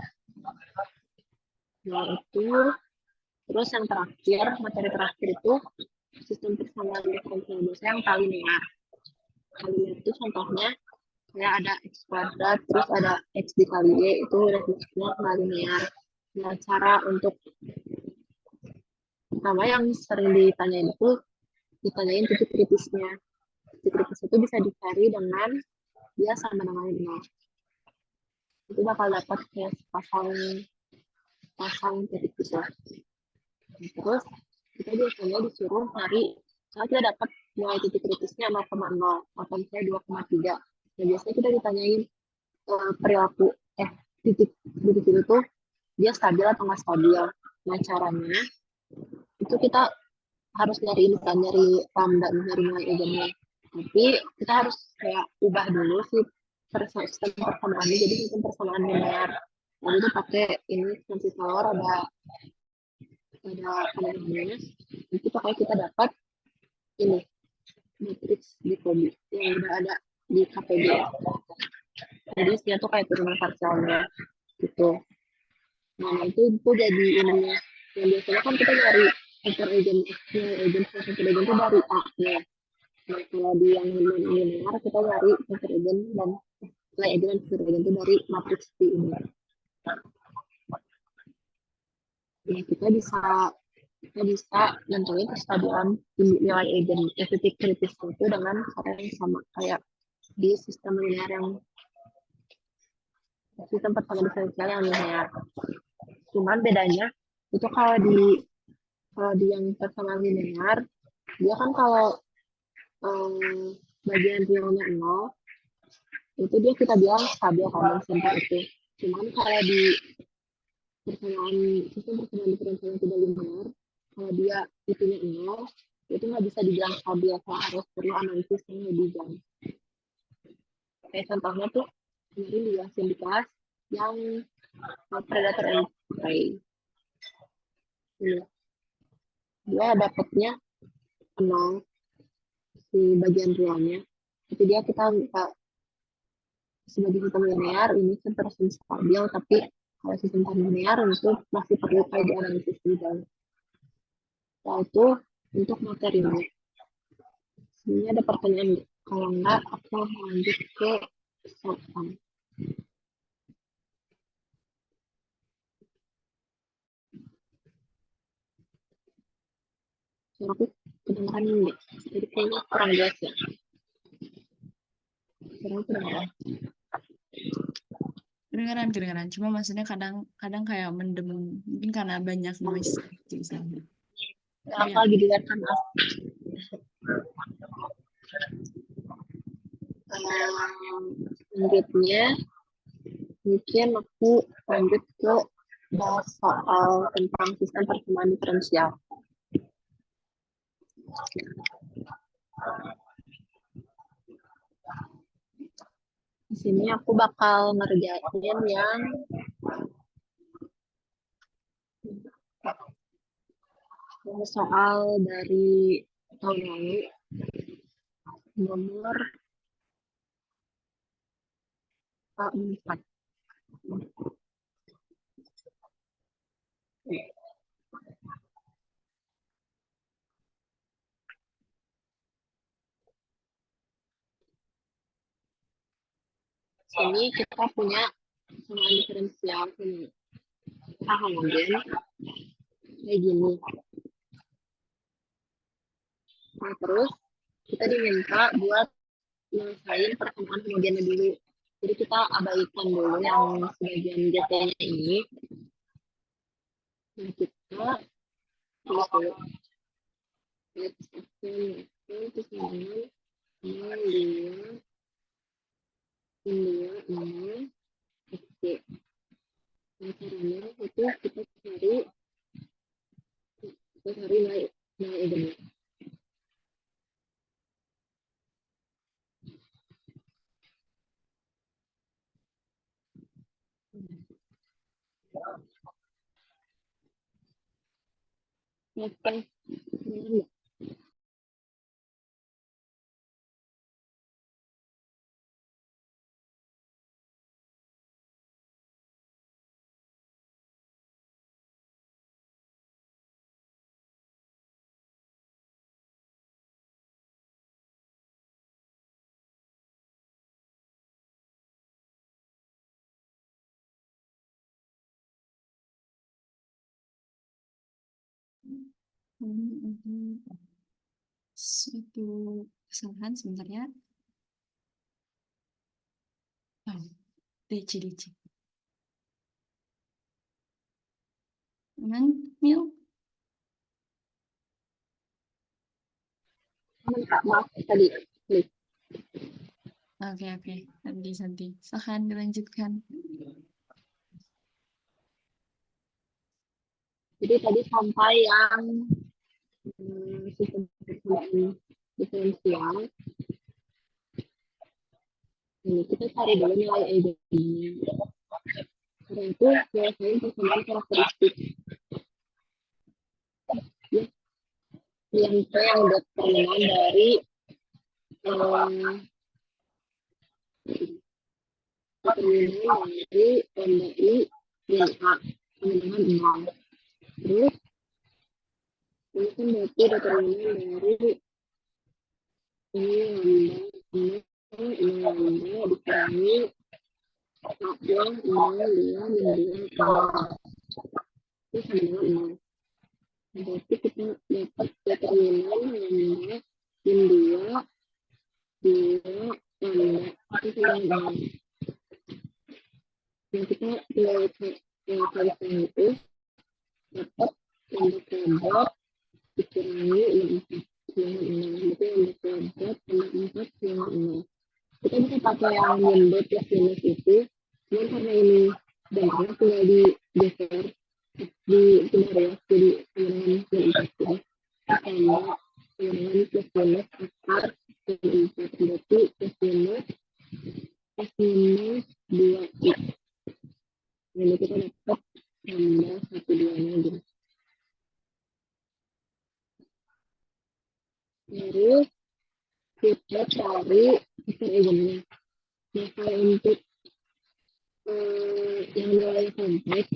Nah, itu terus yang terakhir, materi terakhir itu sistem persamaan diferensial biasa yang kalinear. Kalinear itu contohnya kayak ada X kuadrat, terus ada X dikali Y, itu definisinya kalinear. Nah, cara untuk pertama yang sering ditanyain itu, ditanyain titik kritisnya. Titik kritis itu bisa dicari dengan dia sama dengan 0. Itu bakal dapat kayak pasang titik pisah. Terus kita biasanya disuruh cari, kalau kita dapat nilai titik kritisnya 0,0 atau misalnya 2,3. Nah, biasanya kita ditanyain perilaku titik itu tuh dia stabil atau nggak stabil. Nah, caranya itu kita harus nyari ini kan, nyari lambda, nyari nilai eigennya. Tapi kita harus kayak ubah dulu sih sistem persamaannya, jadi sistem persamaan linear. Jadi itu pakai ini fungsi Taylor, ada penambahannya. Itu pakai kita dapat ini matriks Jacobi yang udah ada di KPB. Jadi dia tuh kayak turunan parsialnya gitu. Nah itu jadi ininya. Yang biasanya kan kita nyari super agent agent super agent itu dari A nya. Nah kalau di yang linear kita nyari super agent dan play agent dan super agent itu dari matriks P ini. Ya kita bisa nentuin kestabilan nilai agent titik kritis itu dengan cara yang sama kayak di sistem linear yang sistem persamaan diferensial yang linear. Cuman bedanya itu kalau di yang persamaan linear dia kan kalau bagian realnya 0 itu dia kita bilang stabil kan center itu. Cuman kalau di sistem persamaan diferensial yang tidak linear kalau dia itunya 0 itu nggak bisa dibilang stabil, harus perlu analisis yang lebih jauh. Kayak contohnya tuh kemarin dijelasin di kelas yang predator and prey. Dia dapatnya 0 si bagian realnya. Itu dia kita sebagai sistem linear ini kan terus stabil, tapi kalau sistem linear itu masih perlu kayak dianalisis lebih jauh. Setelah itu untuk materinya. Ini ada pertanyaan, kalau enggak aku lanjut ke soal. Suara aku kedengeran ini, jadi kayaknya kurang jelas ya. Suara aku kedengeran. Kedengeran. Cuma maksudnya kadang kayak mendem, mungkin karena banyak noise di sana. Aku lagi dilihat kan lanjutnya mungkin aku lanjut ke bahas soal tentang sistem persamaan diferensial. Di sini aku bakal ngerjain yang soal dari tahun lalu nomor 4. Sini kita punya persamaan diferensial ini. Homogen kayak gini. Nah, terus kita diminta buat nyelesain persamaan homogennya dulu. Jadi kita abaikan dulu yang sebagian GT-nya ini. Nah, kita tulis dulu. Terus dengan 2, 6, Oke. Nah, caranya itu kita cari nilai egennya. Oke. Suatu kesalahan sebenarnya. DC. Mil. Maaf tadi. Oke. Santi. Silahkan dilanjutkan. Jadi tadi sampai yang sistem persamaan diferensial. Ini kita cari dulu nilai egennya. Karena itu nyelesain persamaan karakteristik. Yang determinan dari determinan dari lambda I min A sama dengan 0. Terus ini kan berarti determinan dari ini lambda dikurangi A-nya 0, 2, min 2, itu sama dengan 0. Berarti kita dapat determinan lambda min 2, 2, lambda itu sama dengan 0. Nah, kita tinggal cari itu dapat lambda kuadrat dikurangi 4 dengan 0. Berarti lambda kuadrat tambah 4 dengan 0. Kita bisa pakai yang min B plus minus itu, cuman karena ini gambarnya tinggal digeser dipindah ya, jadi sama dengan min 4 ini sama dengan plus minus akar min 4, berarti plus minus 2i. Jadi kita dapat tambah 1, 2 nya gitu. Terus kita cari faktor eigennya. Nah, kalau untuk yang nilai kompleks,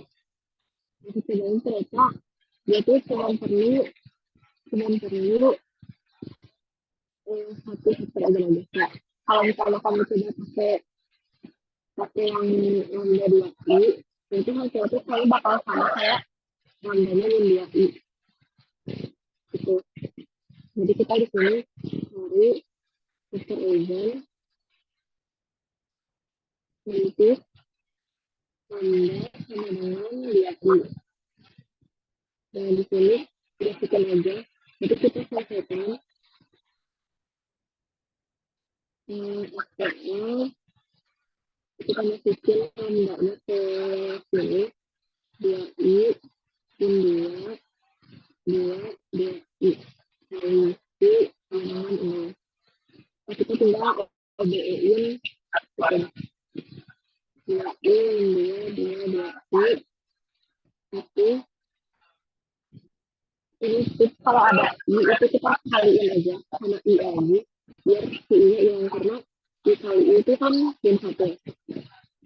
kita bilang ternyata dia tuh cuma perlu satu faktor aja lagi. Nah, kalau misalnya kamu coba pakai yang lambda 2i, itu hasilnya tuh selalu bakal sama kayak lambdanya min 2i. Gitu. Jadi kita di sini cari faktor eigen untuk lambda sama dengan 2i. Dan di sini grafikan aja. Jadi kita selesaikan aspeknya, kita masukin lambdanya ke sini 2i min 2 2i kali i sama dengan 0. Nah, kita tinggal OBE-in 2i min 2 2i 1. Ini tips kalau ada i itu kita kaliin aja sama i lagi biar si i nya hilang, karena i kali i itu kan min 1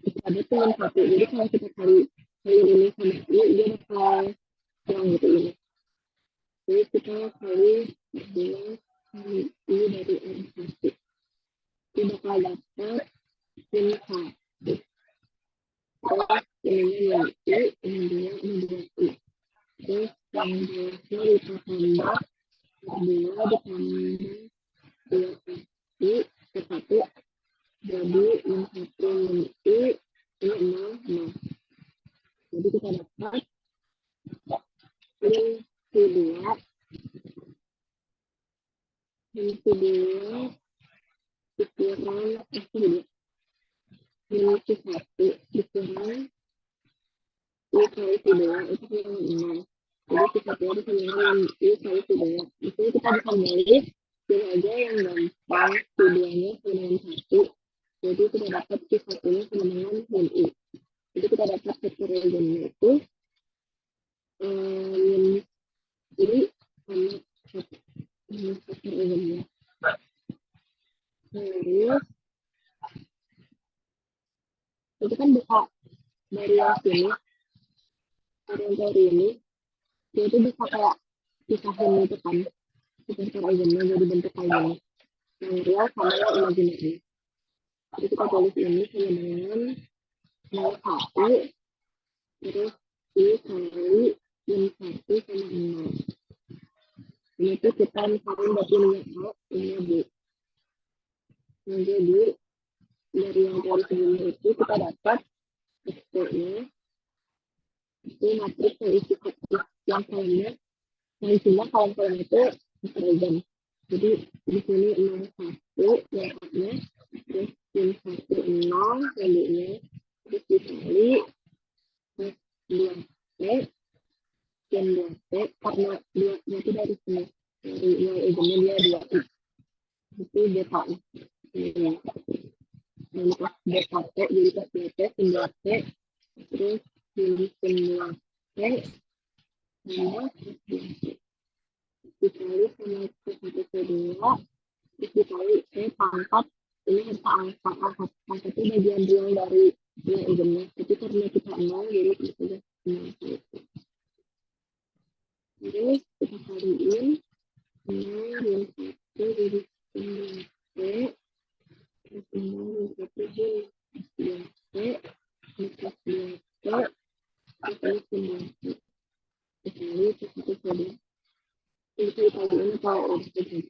kita ada tuh min 1, jadi kalau kita kaliin ini sama i dia bakal hilang gitu ini. Jadi kita kali 2 kali i dari R1 ini bakal dapat min 1. Terus ininya min i min 2 i. Terus yang biasanya ditambah 2 ditambah 2i ke 1 jadi min 1 min i ini 0. Jadi kita dapat min Q2 dikurang min Q1 dikurang i kali Q2 itu sama dengan 0. Jadi kita pilih dengan i kali Q2. Di sini kita bisa balik pilih aja yang gampang Q2-nya sama dengan 1. Jadi kita dapat Q1-nya sama dengan min i. Jadi kita dapat faktor eigennya itu min i sama faktor eigennya. Terus itu kan bisa dari yang sini, dari ini dia itu bisa kayak pisahin itu kan faktor eigennya jadi bentuk kayak gini, yang real sama yang imaginary. Jadi kita tulis ini sama dengan 0,1 terus i kali min 1 sama 0. Ini tuh kita misalkan berarti ini A, ini B. Nah, jadi dari yang dari sebelumnya itu kita dapat XP-nya itu matriks yang isi yang kolomnya, yang isinya kolom itu eigen. Jadi di sini 01 yang A-nya, terus min 1 0 yang B-nya, terus dikali 2T dan 2T karena 2-nya itu dari sini, dari nilai eigennya dia 2i. Itu beta-nya. Jadi pas B1 jadi pas BT 9T terus jadi 9T tambah 9T dikali sama Q1 Q2 terus dikali pangkat ini harta angka itu bagian real dari ya benar, tapi karena kita nol jadi kita aja nol satu. Terus kita kaliin nol dan satu jadi 9C, terus nol dan satu jadi 2C, minus 2C, terus 9C. Dikali itu satu kali. Ini dikaliin atau udah jadi.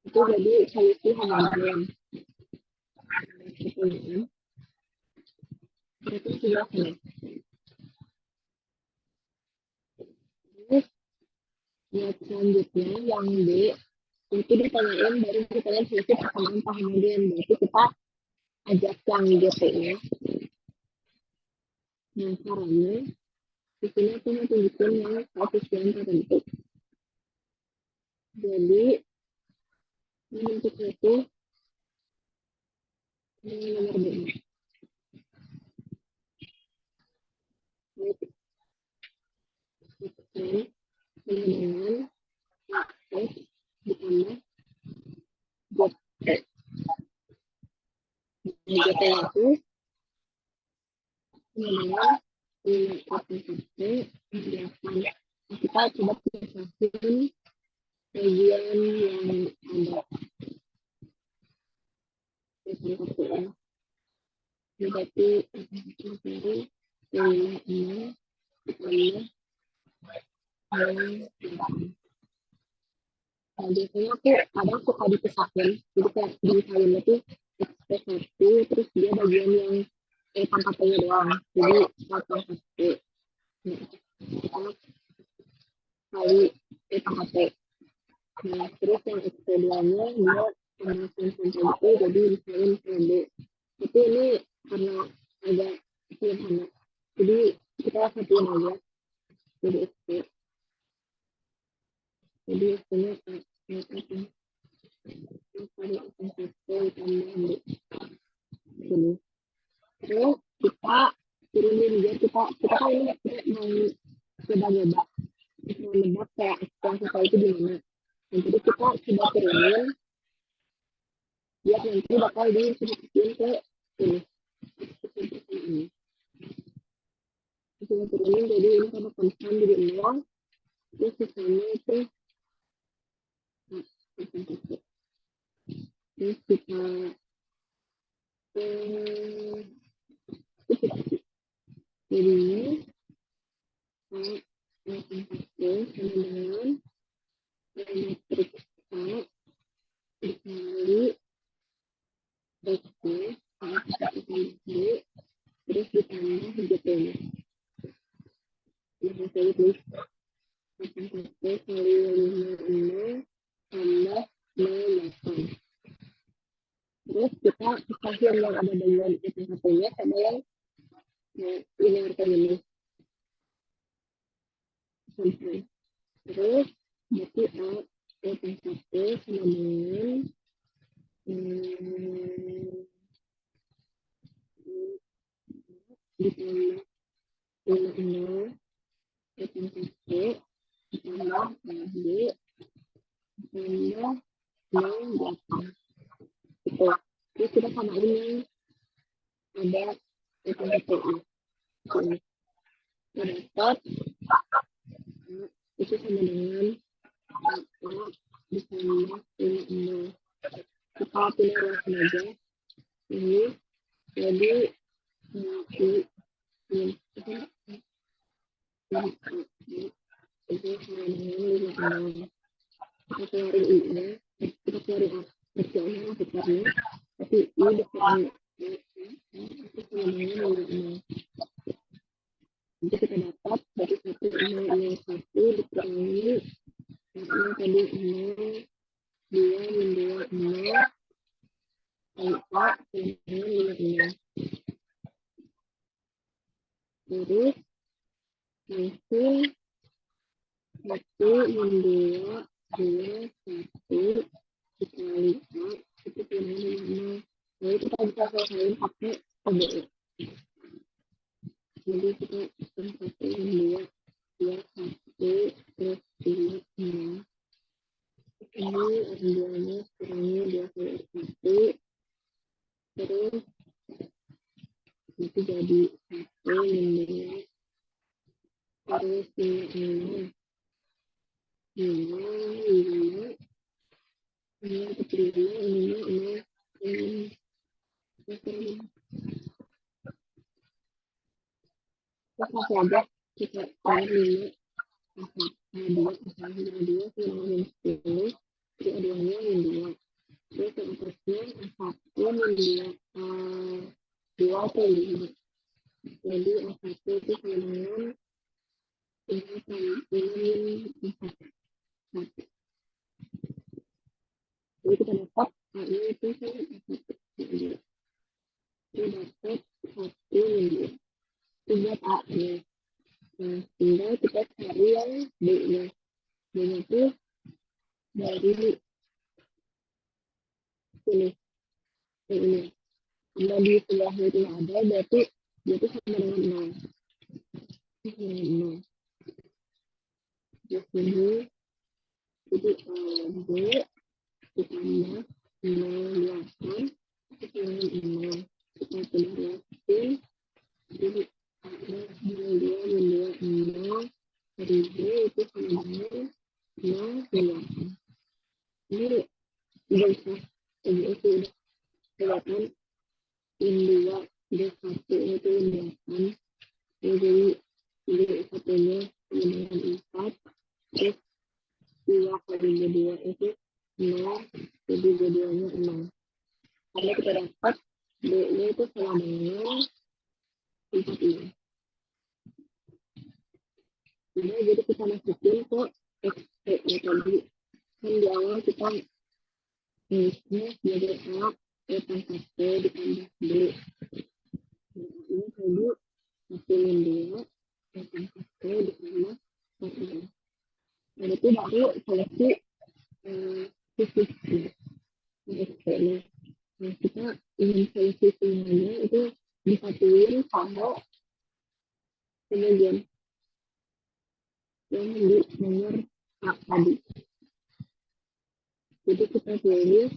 Itu jadi solusi homogen. Pertanyaan, berarti sudah selesai. Terus buat selanjutnya yang B itu ditanyain baru ditanyain solusi persamaan homogen. Berarti kita ajak yang GP-nya. Nah caranya di sini aku mau tunjukin yang koefisien tertentu. Jadi bentuknya itu nomor B. Koefisien dengan S ditambah GT. GT itu dengan 5,1 kita coba pisahkan bagian yang ada di berarti dari 5 ditambah 6. Nah, biasanya tuh kadang suka dipisahin, jadi kayak dipisahin itu XP1, terus dia bagian yang pangkatnya doang, jadi pangkat 1. Nah, kita kali pangkat. Nah, terus yang XP2-nya dia pembahasan sampai itu, jadi misalnya B. Tapi ini karena agak sederhana, jadi kita satuin aja jadi XP. Jadi XP-nya kali pangkat tambah B. Gini. Terus kita turunin dia, kita kan ini mau coba-coba mau nebak kayak ekspansi itu di mana. Nah, jadi kita coba turunin biar nanti bakal diinstruksiin ke ini. Kita turunin jadi ini sama konstan jadi 0, terus sisanya itu terus kita jadinya sama dengan matriks A dikali XP terus ditambah GP-nya. Nah, saya tulis 8 kali 5 tambah 08. Terus kita pisahin yang ada bagian SPP-nya sama yang ini artinya ini. Sampai. Terus berarti A SPP sama dengan ditambah 5 SPP ditambah B ditambah 08. Gitu. Terus kita samain yang ada SPP-nya. Kita dapat itu sama dengan ditambah 5. Kita pilih ruang saja ini jadi nanti itu sama dengan 5. Kita keluarin ini, kita keluarin hasilnya maksudnya, tapi ini dikurangi itu sama dengan 5. Jadi kita dapat dari 1 dikurangi yang tadi 0 2 min 2 0 alfa dengan 5. Terus langsung 1 min 2 1 dikali A itu sama dengan 5. Jadi kita bisa selesaiin pakai OBE. Jadi kita 1 min 2 1 terus 5 0. Ini R2-nya kurangi 2 kali R1, terus itu jadi 1 min 2, terus ini 5, 5, 5 kecil 5, ini 5, terus masih ada kita tarik 5, dua, misalnya 2, 10, jadi aduannya min 2. Terus yang atasnya 1 min 2, 2 atau 5. Jadi 1 itu sama dengan 5 min 4. Jadi kita dapat A-nya itu sama 1. Jadi kita dapat 1 min 2. Itu buat A-nya. Nah, tinggal kita cari yang B-nya. B-nya itu dari sini. Ini. Kalau di sebelahnya itu ada, berarti dia itu sama dengan 0. Sama dengan 0. Di sini, jadi B ditambah 0,8 itu sama dengan 0. Kita sudah lihatin. Jadi ada 2 min 2, 0. Dari B itu sama dengan 0,8. Ini udah bisa. Jadi itu udah kelihatan min 2, dan 1 itu min 8. Jadi satunya sama dengan 4. Terus 2 kali B2 itu 0. Jadi B2-nya 0. Karena kita dapat B-nya itu sama dengan 4. Nah, jadi kita masukin ke XP-nya tadi. Kan di awal kita nulisnya sebagai A, E pangkat P ditambah B. Nah, ini tadi 1 min 2, E pangkat P ditambah 4. Nah, itu baru seleksi sisi XP-nya. Nah, kita ingin seleksi semuanya itu disatuin sama kemudian yang di nomor A tadi. Jadi kita pilih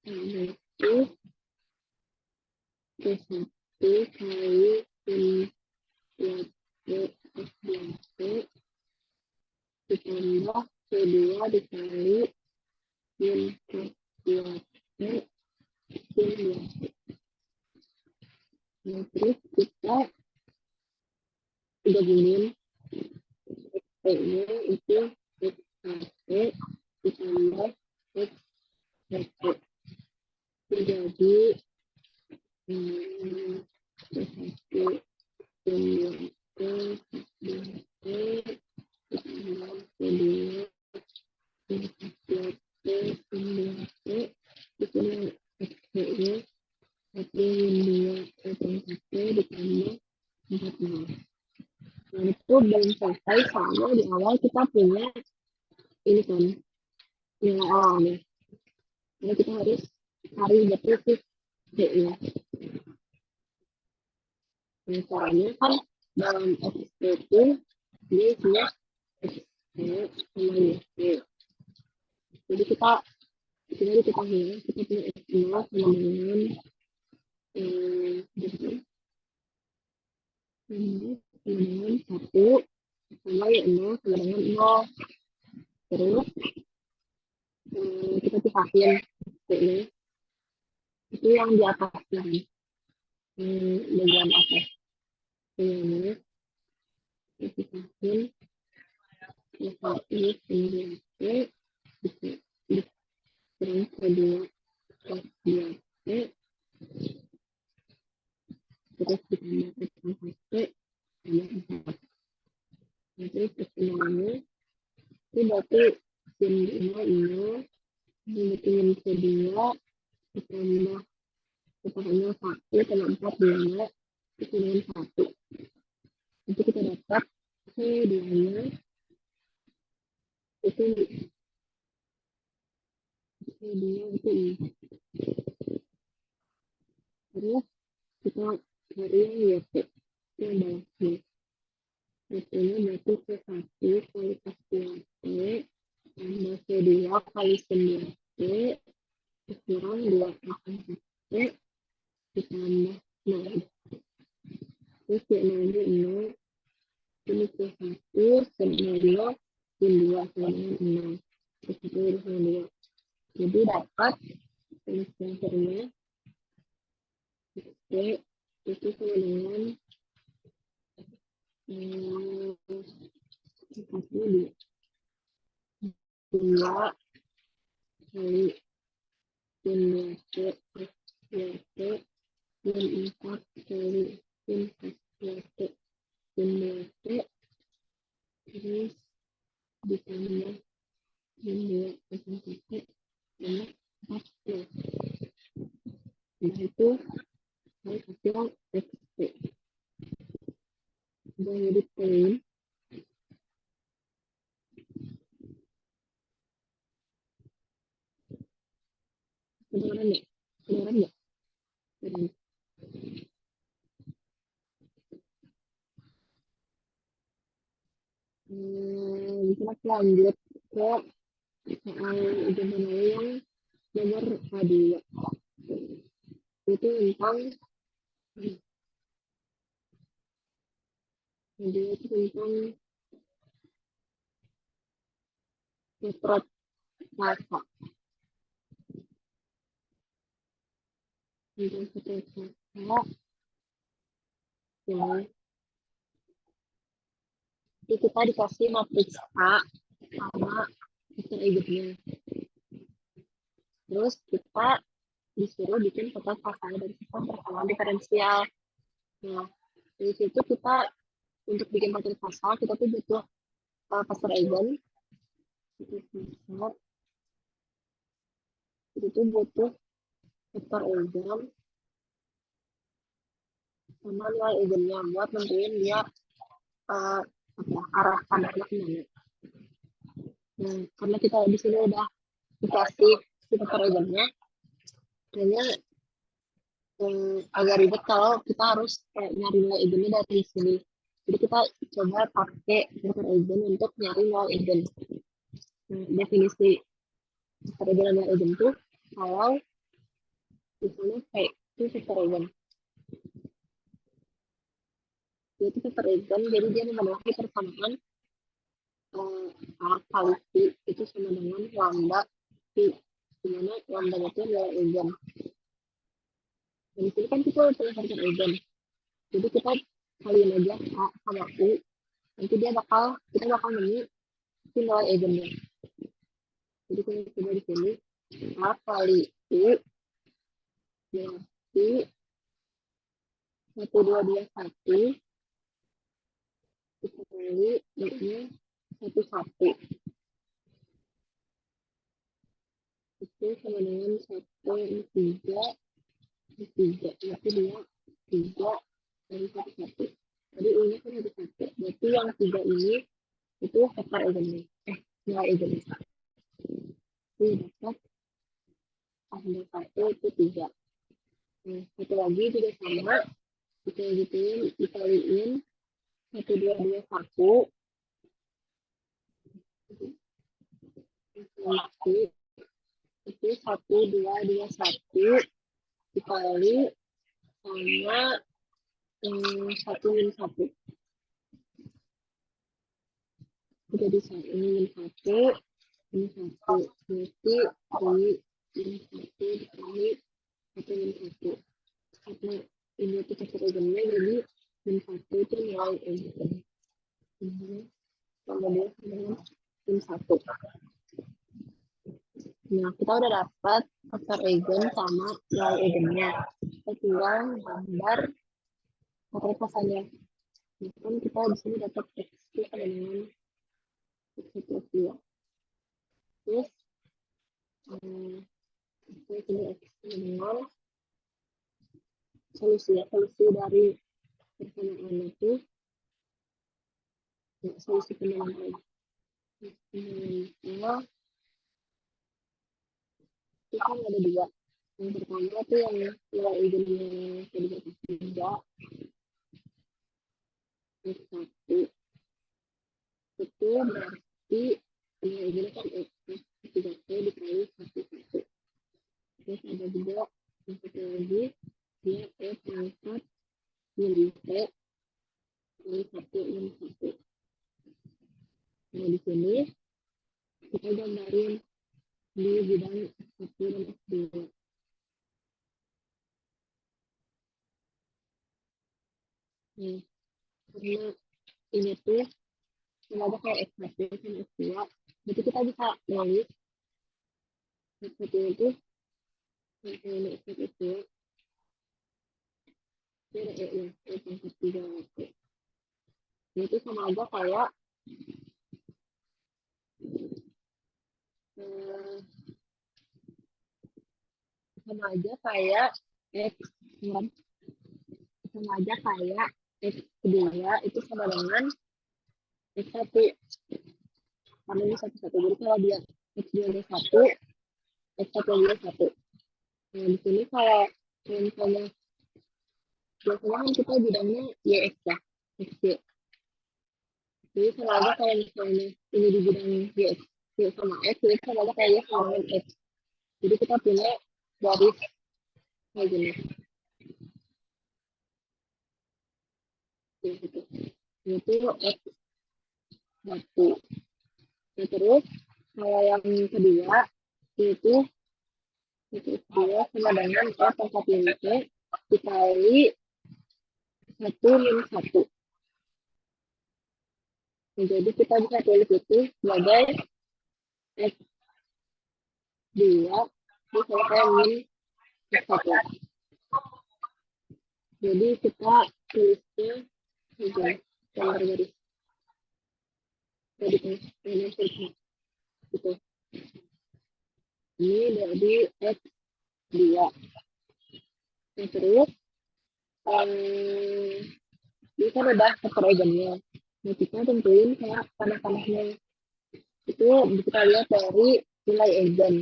pilih itu P1 kali min 2P ditambah P2 dikali min 2P min 2P. Nah, terus kita gabungin P-nya itu XP ditambah XP. Jadi P1 min 2P ditambah P2 min 2P min 2P. Itu XP-nya 1 min 2 P ditambah 40. Nah, itu belum selesai soalnya di awal kita punya ini kan nilai awal nih. Jadi kita harus cari betul sih D-nya. Nah, caranya kan dalam XP itu dia punya XP sama YP. Jadi kita hilang, kita punya X0 sama dengan dengan 1 sama Y0 sama dengan 0. Terus kita pisahin D-nya. Itu yang di atasnya kan. Bagian atas. Ini kita pisahin. Level ini kemudian P terus kedua plus 2P terus ditambah P tambah 4. Nanti kesemuanya itu berarti sin 0, ini berarti min kedua ditambah ketambahnya 1 tambah 4 2 itu dengan 1. Nanti kita dapat C2-nya itu C2 itu ini. Terus kita cari yang YP yang bawahnya. YP-nya berarti C1 kali plus 2P C2 kali 9T kurang 2A4T ditambah 0. Terus C0 0, ini C1, C0, sin 2 sama dengan 0. Terus 1 sama 2. Jadi dapat solusinya C itu sama dengan 2 kali sin 2T plus 2T dan 4 kali sin 2T sin 2T terus ditambah sin 2 plus 1T sama 4T. Nah itu hasil XP. Udah jadi poin. Kedengeran ya? Kedengeran ya? Kedengeran. Kita lanjut ke soal ujian yang nomor A2. Itu tentang Petrot Plaza. Tentang Petrot Plaza. Ya. Jadi kita dikasih matriks A sama vektor eigennya. Terus kita disuruh bikin Petrot Plaza dan sistem persamaan diferensial. Nah, dari situ kita untuk bikin Petrot Plaza kita tuh butuh vektor eigen. Itu butuh vektor eigen sama nilai eigennya buat nentuin dia arah panahnya kemana. Nah, karena kita di sini udah dikasih si vektor eigennya, kayaknya agak ribet kalau kita harus nyari nilai eigennya dari sini. Jadi kita coba pakai vektor eigen untuk nyari nilai eigen. Nah, definisi vektor eigen dan nilai eigen itu kalau misalnya kayak itu vektor eigen. Itu vektor eigen, jadi dia memenuhi persamaan A kali C itu sama dengan lambda C, dimana lambda itu adalah eigen. Dan di sini kan kita punya vektor eigen, jadi kita kaliin aja A sama U, nanti kita bakal nemu nilai eigennya. Jadi kita coba di sini A kali U berarti 1221 kita kali B-nya 11 itu sama dengan 1,3 berarti dia 3 dari 11. Jadi U-nya kan ada 1, berarti yang 3 ini itu vektor eigennya, nilai eigennya. Ini dapat A 1 itu 3. Nah, satu lagi juga sama, kita gituin, dikaliin 1221 itu 1221 dikali sama 1 jadi 1 ini 1 berarti dari 1 dikali 1 karena ini itu vektor eigennya, jadi min 1 itu nilai eigen. Kemudian dengan min 1. Nah, kita udah dapat vektor eigen sama nilai eigennya. Kita tinggal gambar vektor pasanya. Nah, kita di sini dapat X itu sama dengan X plus 2. Terus kita sini X sama dengan solusi dari persamaan itu, solusi pendalam itu kan ada 2. Yang pertama itu yang nilai eigennya tadi dapat 3, X1 itu berarti ini kan X 3T dikali 1. Terus ada juga yang satu lagi, dia X pangkat min T kali 1 min 1. Nah, di sini kita gambarin di bidang S1 dan S2. Nah, karena ini tuh sama kayak S1 sama S2, berarti kita bisa nulis S1 itu ini S1 S2 ini ada E-nya, E pangkat 3T. Itu sama aja kayak sama aja kayak X sama aja kayak X kedua itu sama dengan X1 karena ini satu-satu. Jadi kalau dia X2 nya 1, X1 nya 1. Nah, di sini kalau misalnya biasanya kan kita bidangnya YX ya, XY. Jadi sama aja kalau misalnya ini di bidang YX Y sama X, jadi sama aja kayak Y sama dengan X. Jadi kita punya garis kayak gini. Gitu. Itu X1. Nah, terus kalau yang kedua itu dua sama dengan A pangkat min T dikali 1 min 1. Nah, jadi kita bisa tulis itu sebagai X2 disertai min X1. Jadi kita tulisnya aja gambar garis tadi ini gitu. Ini dari X2. Nah, terus ini kan udah faktor eigennya. Nah, kita tentuin kayak panah-panahnya. Itu kita lihat dari nilai eigen.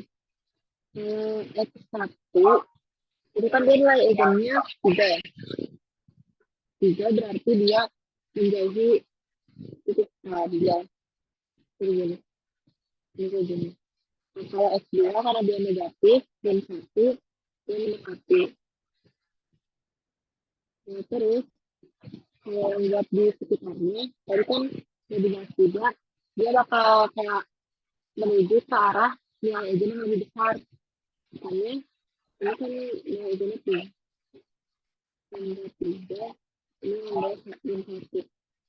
X1 itu kan dia nilai eigennya 3 ya. 3 berarti dia menjauhi titik dia. Ini gini. Nah, kalau X2 karena dia negatif, dan 1 dia mendekati. Nah, terus kalau lihat di sekitarnya, tadi kan udah dibahas juga, dia bakal kayak menuju ke arah nilai eigen yang lebih besar. Makanya ini kan nilai eigennya 3. Tambah 3, ini nambah 1. Jadi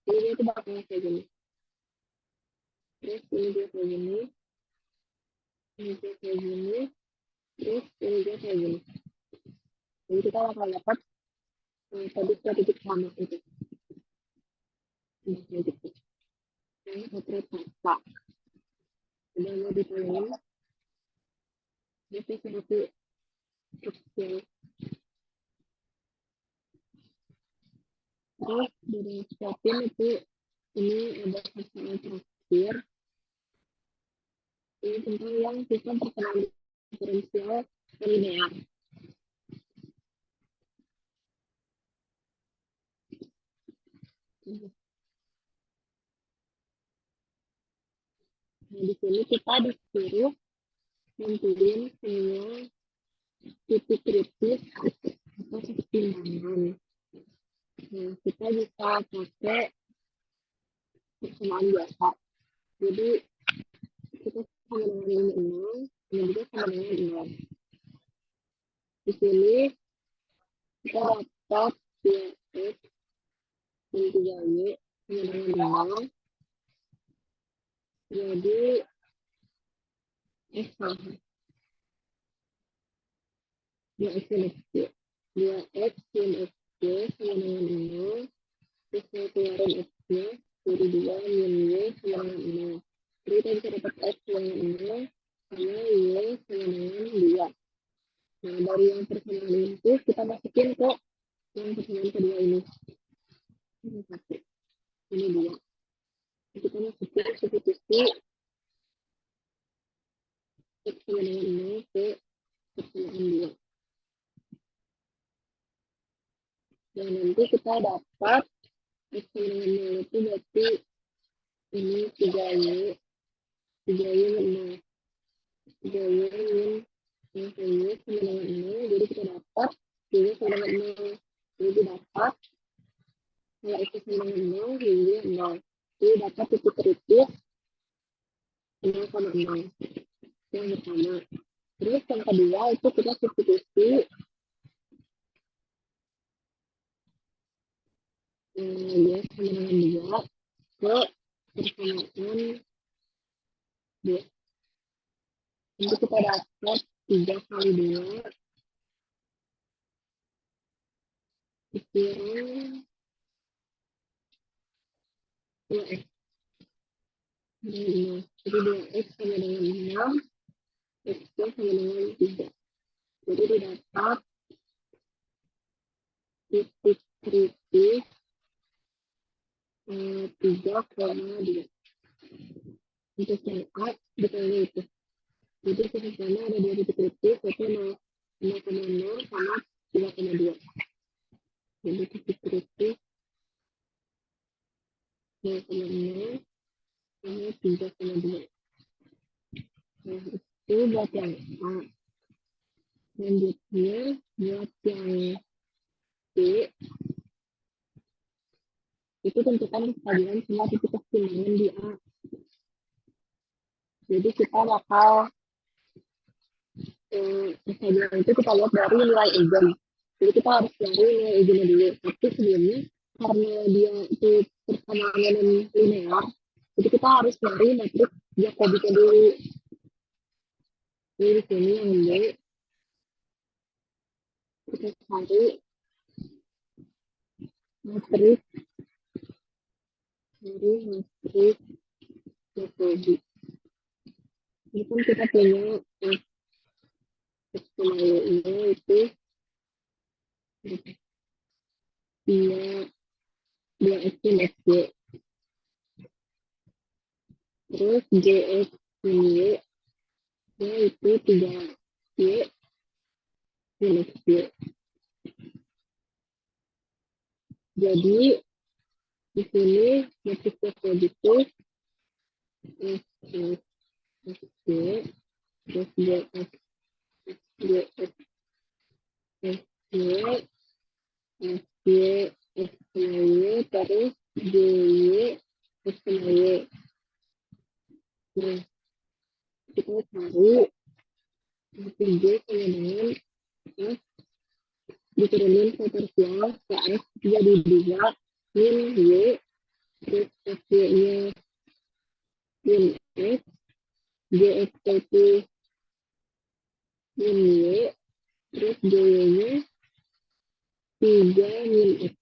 dia itu bakal kayak gini. Terus ini dia kayak gini. Ini dia kayak gini. Terus ini dia kayak gini. Jadi kita bakal dapat tadi titik sama itu. Nah, kayak gitu. Ini baterai pasta. Udah mau ditanyain. Dia seperti kecil. Terus dari stepin itu ini ada masalah terakhir. Ini tentang yang sistem perkenalan diferensial linear. Nah, di sini kita disuruh nentuin semua titik kritis atau keseimbangan. Nah, kita bisa pakai persamaan biasa. Jadi kita sama dengan ini 0, ini juga sama dengan 0. Di sini kita dapat 2x dan 3y sama dengan 0. Jadi x sama 2x dan x. 2x dan x sama dengan 0. Terus saya keluarin x-nya. Jadi 2 min y sama dengan 0. Jadi kita bisa dapat x dengan 0 sama y sama dengan 2. Nah, dari yang persamaan itu kita masukin ke yang persamaan kedua ini. Ini 1. Ini 2. Kita masukin substitusi x sama dengan 0 ke persamaan 2. Dan nanti kita dapat x sama dengan 0 itu berarti ini 3y 3Y min 0. 3Y min yang Y sama dengan 0, jadi kita dapat Y sama dengan 0. Jadi dapat kalau X sama dengan 0, Y 0. Jadi dapat titik-titik 0,0 yang pertama. Terus yang kedua itu kita substitusi Y sama dengan 2 ke persamaan 2. Nanti kita dapat 3 kali 2 dikira 2X. Jadi 2X sama dengan 6, X sama dengan 3. Jadi didapat titik kritis 3,2. Untuk yang A, dikali itu. Jadi sama ada 2 titik kritis, yaitu 0,0 sama 3,2. Jadi titik kritis 0,0 sama 3,2. Nah, itu buat yang A. Selanjutnya, buat yang B, itu tentukan kestabilan semua titik keseimbangan di A. Jadi kita bakal kestabilan itu kita lihat dari nilai eigen. Jadi kita harus cari nilai eigennya dulu. Tapi sebelumnya, karena dia itu persamaan linear, jadi kita harus cari matriks Jacobinya dulu. Jadi di sini yang B, kita cari matriks Jacobi. Ini kan kita punya X sama Y-nya itu dia X min X Y. Terus GX min Y nya itu 3Y min X Y. Jadi di sini matriks Jacobi itu X X Y terus GX GX X Y X Y X Y terus GY X Y. Nah, kita cari matriks J sama dengan X diturunin proporsional ke X jadi 2 min Y terus X Y-nya min X GX itu min Y terus Y-nya 3 min X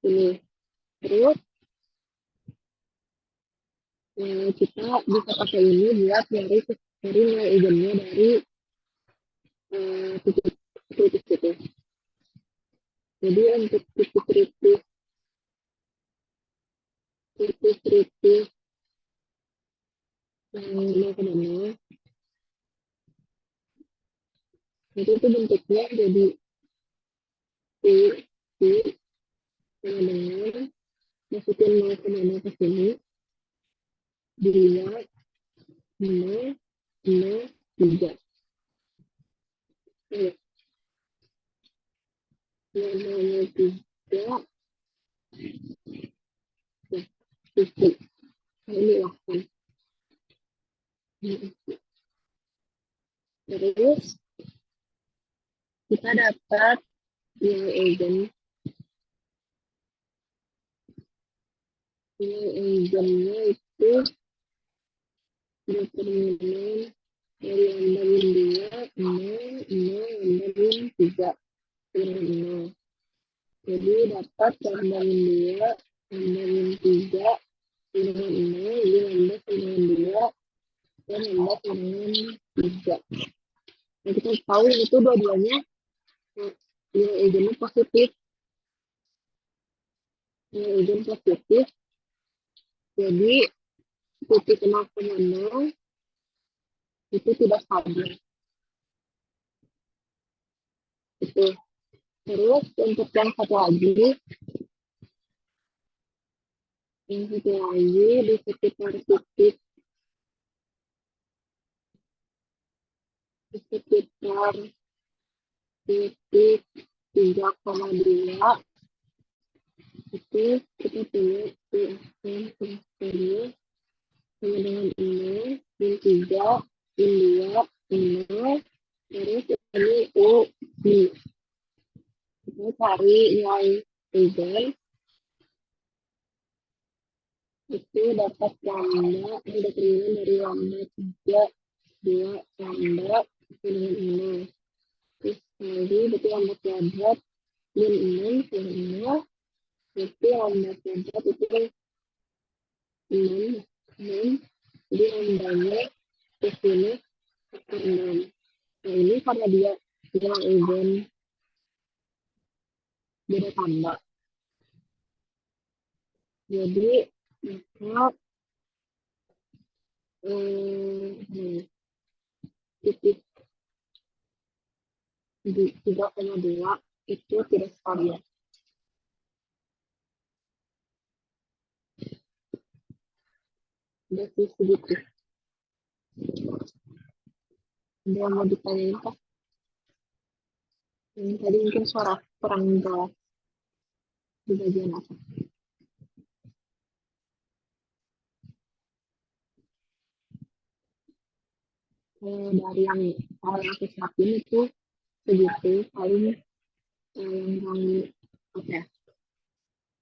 ini. Terus kita bisa pakai ini buat nyari nilai eigennya dari titik kritis itu. Jadi untuk titik kritis yang 0,0 itu bentuknya jadi I sama dengan masukin 0,0 ke sini 2 0 0 3. Ya, 0 3 ya, titik. Nah, ini lah kan. Terus kita dapat nilai eigennya itu determinan dari lambda min 2 0 0 lambda min 3 0. Jadi dapat lambda min 2 lambda min 3 dengan 0, jadi lambda sama dengan 2 dan lambda sama dengan 3. Nah, kita tahu yang itu dua-duanya nilai eigennya positif. Nilai eigen positif. Jadi titik 0,0 itu tidak stabil. Itu. Terus untuk yang satu lagi di sekitar titik sekitar titik 3,2 itu kita punya UFM plus ini sama dengan ini min 3 min 2 ini terus ini U nih kita cari nilai Eigen itu dapat lambda indeterminan dari lambda 3 2 lambda dengan ini terus kali berarti lambda kuadrat min 6 sama 0 berarti lambda kuadrat itu 6 6 jadi lambdanya ke sini faktor 6 nah ini karena dia bilang Eigen beda tambah jadi maka titik 3,2 itu tidak stabil. Udah sih segitu. Ada yang mau ditanyain kah? Yang tadi mungkin suara kurang jelas di bagian apa? Dari yang aku siapin itu segitu paling yang apa ya?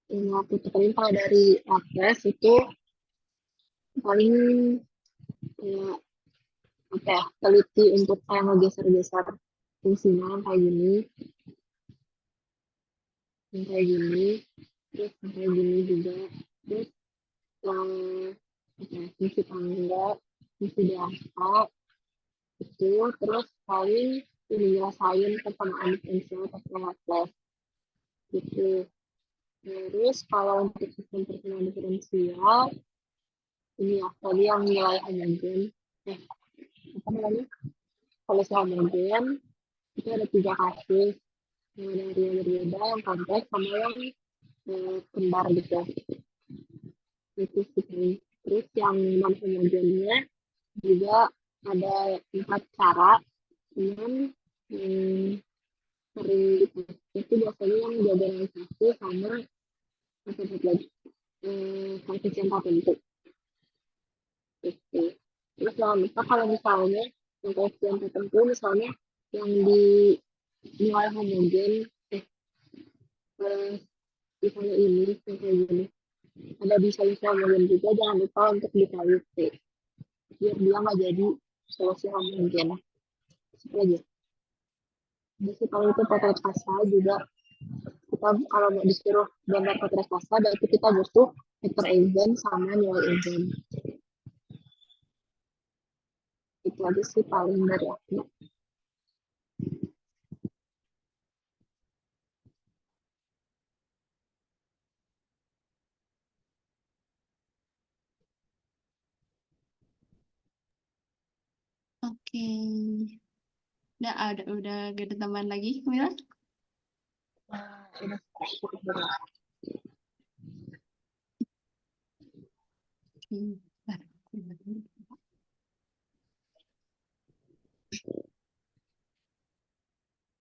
Yang aku tekenin kalau dari Apres itu paling apa ya? Teliti untuk saya ngegeser-geser fungsinya kayak gini, kayak gini, terus kayak gini juga, terus yang fungsi tangga, fungsi data itu, terus paling ngerasain persamaan diferensial pakai Laplace gitu. Terus kalau untuk sistem persamaan diferensial ini ya tadi yang nilai homogen apa namanya kalau homogen itu ada 3 kasus yang ada yang berbeda yang kompleks sama yang kembar gitu itu sih. Terus yang non homogennya juga ada 4 cara dengan sering dipakai itu biasanya yang diagonalisasi sama apa lagi koefisien tertentu gitu. Terus jangan lupa kalau misalnya yang koefisien tertentu misalnya yang di nilai homogen misalnya ini yang kayak gini ada di solusi homogen juga jangan lupa untuk dikali T biar dia nggak jadi solusi homogen seperti aja. Jadi kalau itu potret pasal juga kita kalau mau disuruh gambar potret pasal berarti kita butuh vektor Eigen sama nilai Eigen. Itu aja sih paling dari aku. Oke. Udah gak ada tambahan lagi, Mila? Udah cukup berat. Bentar.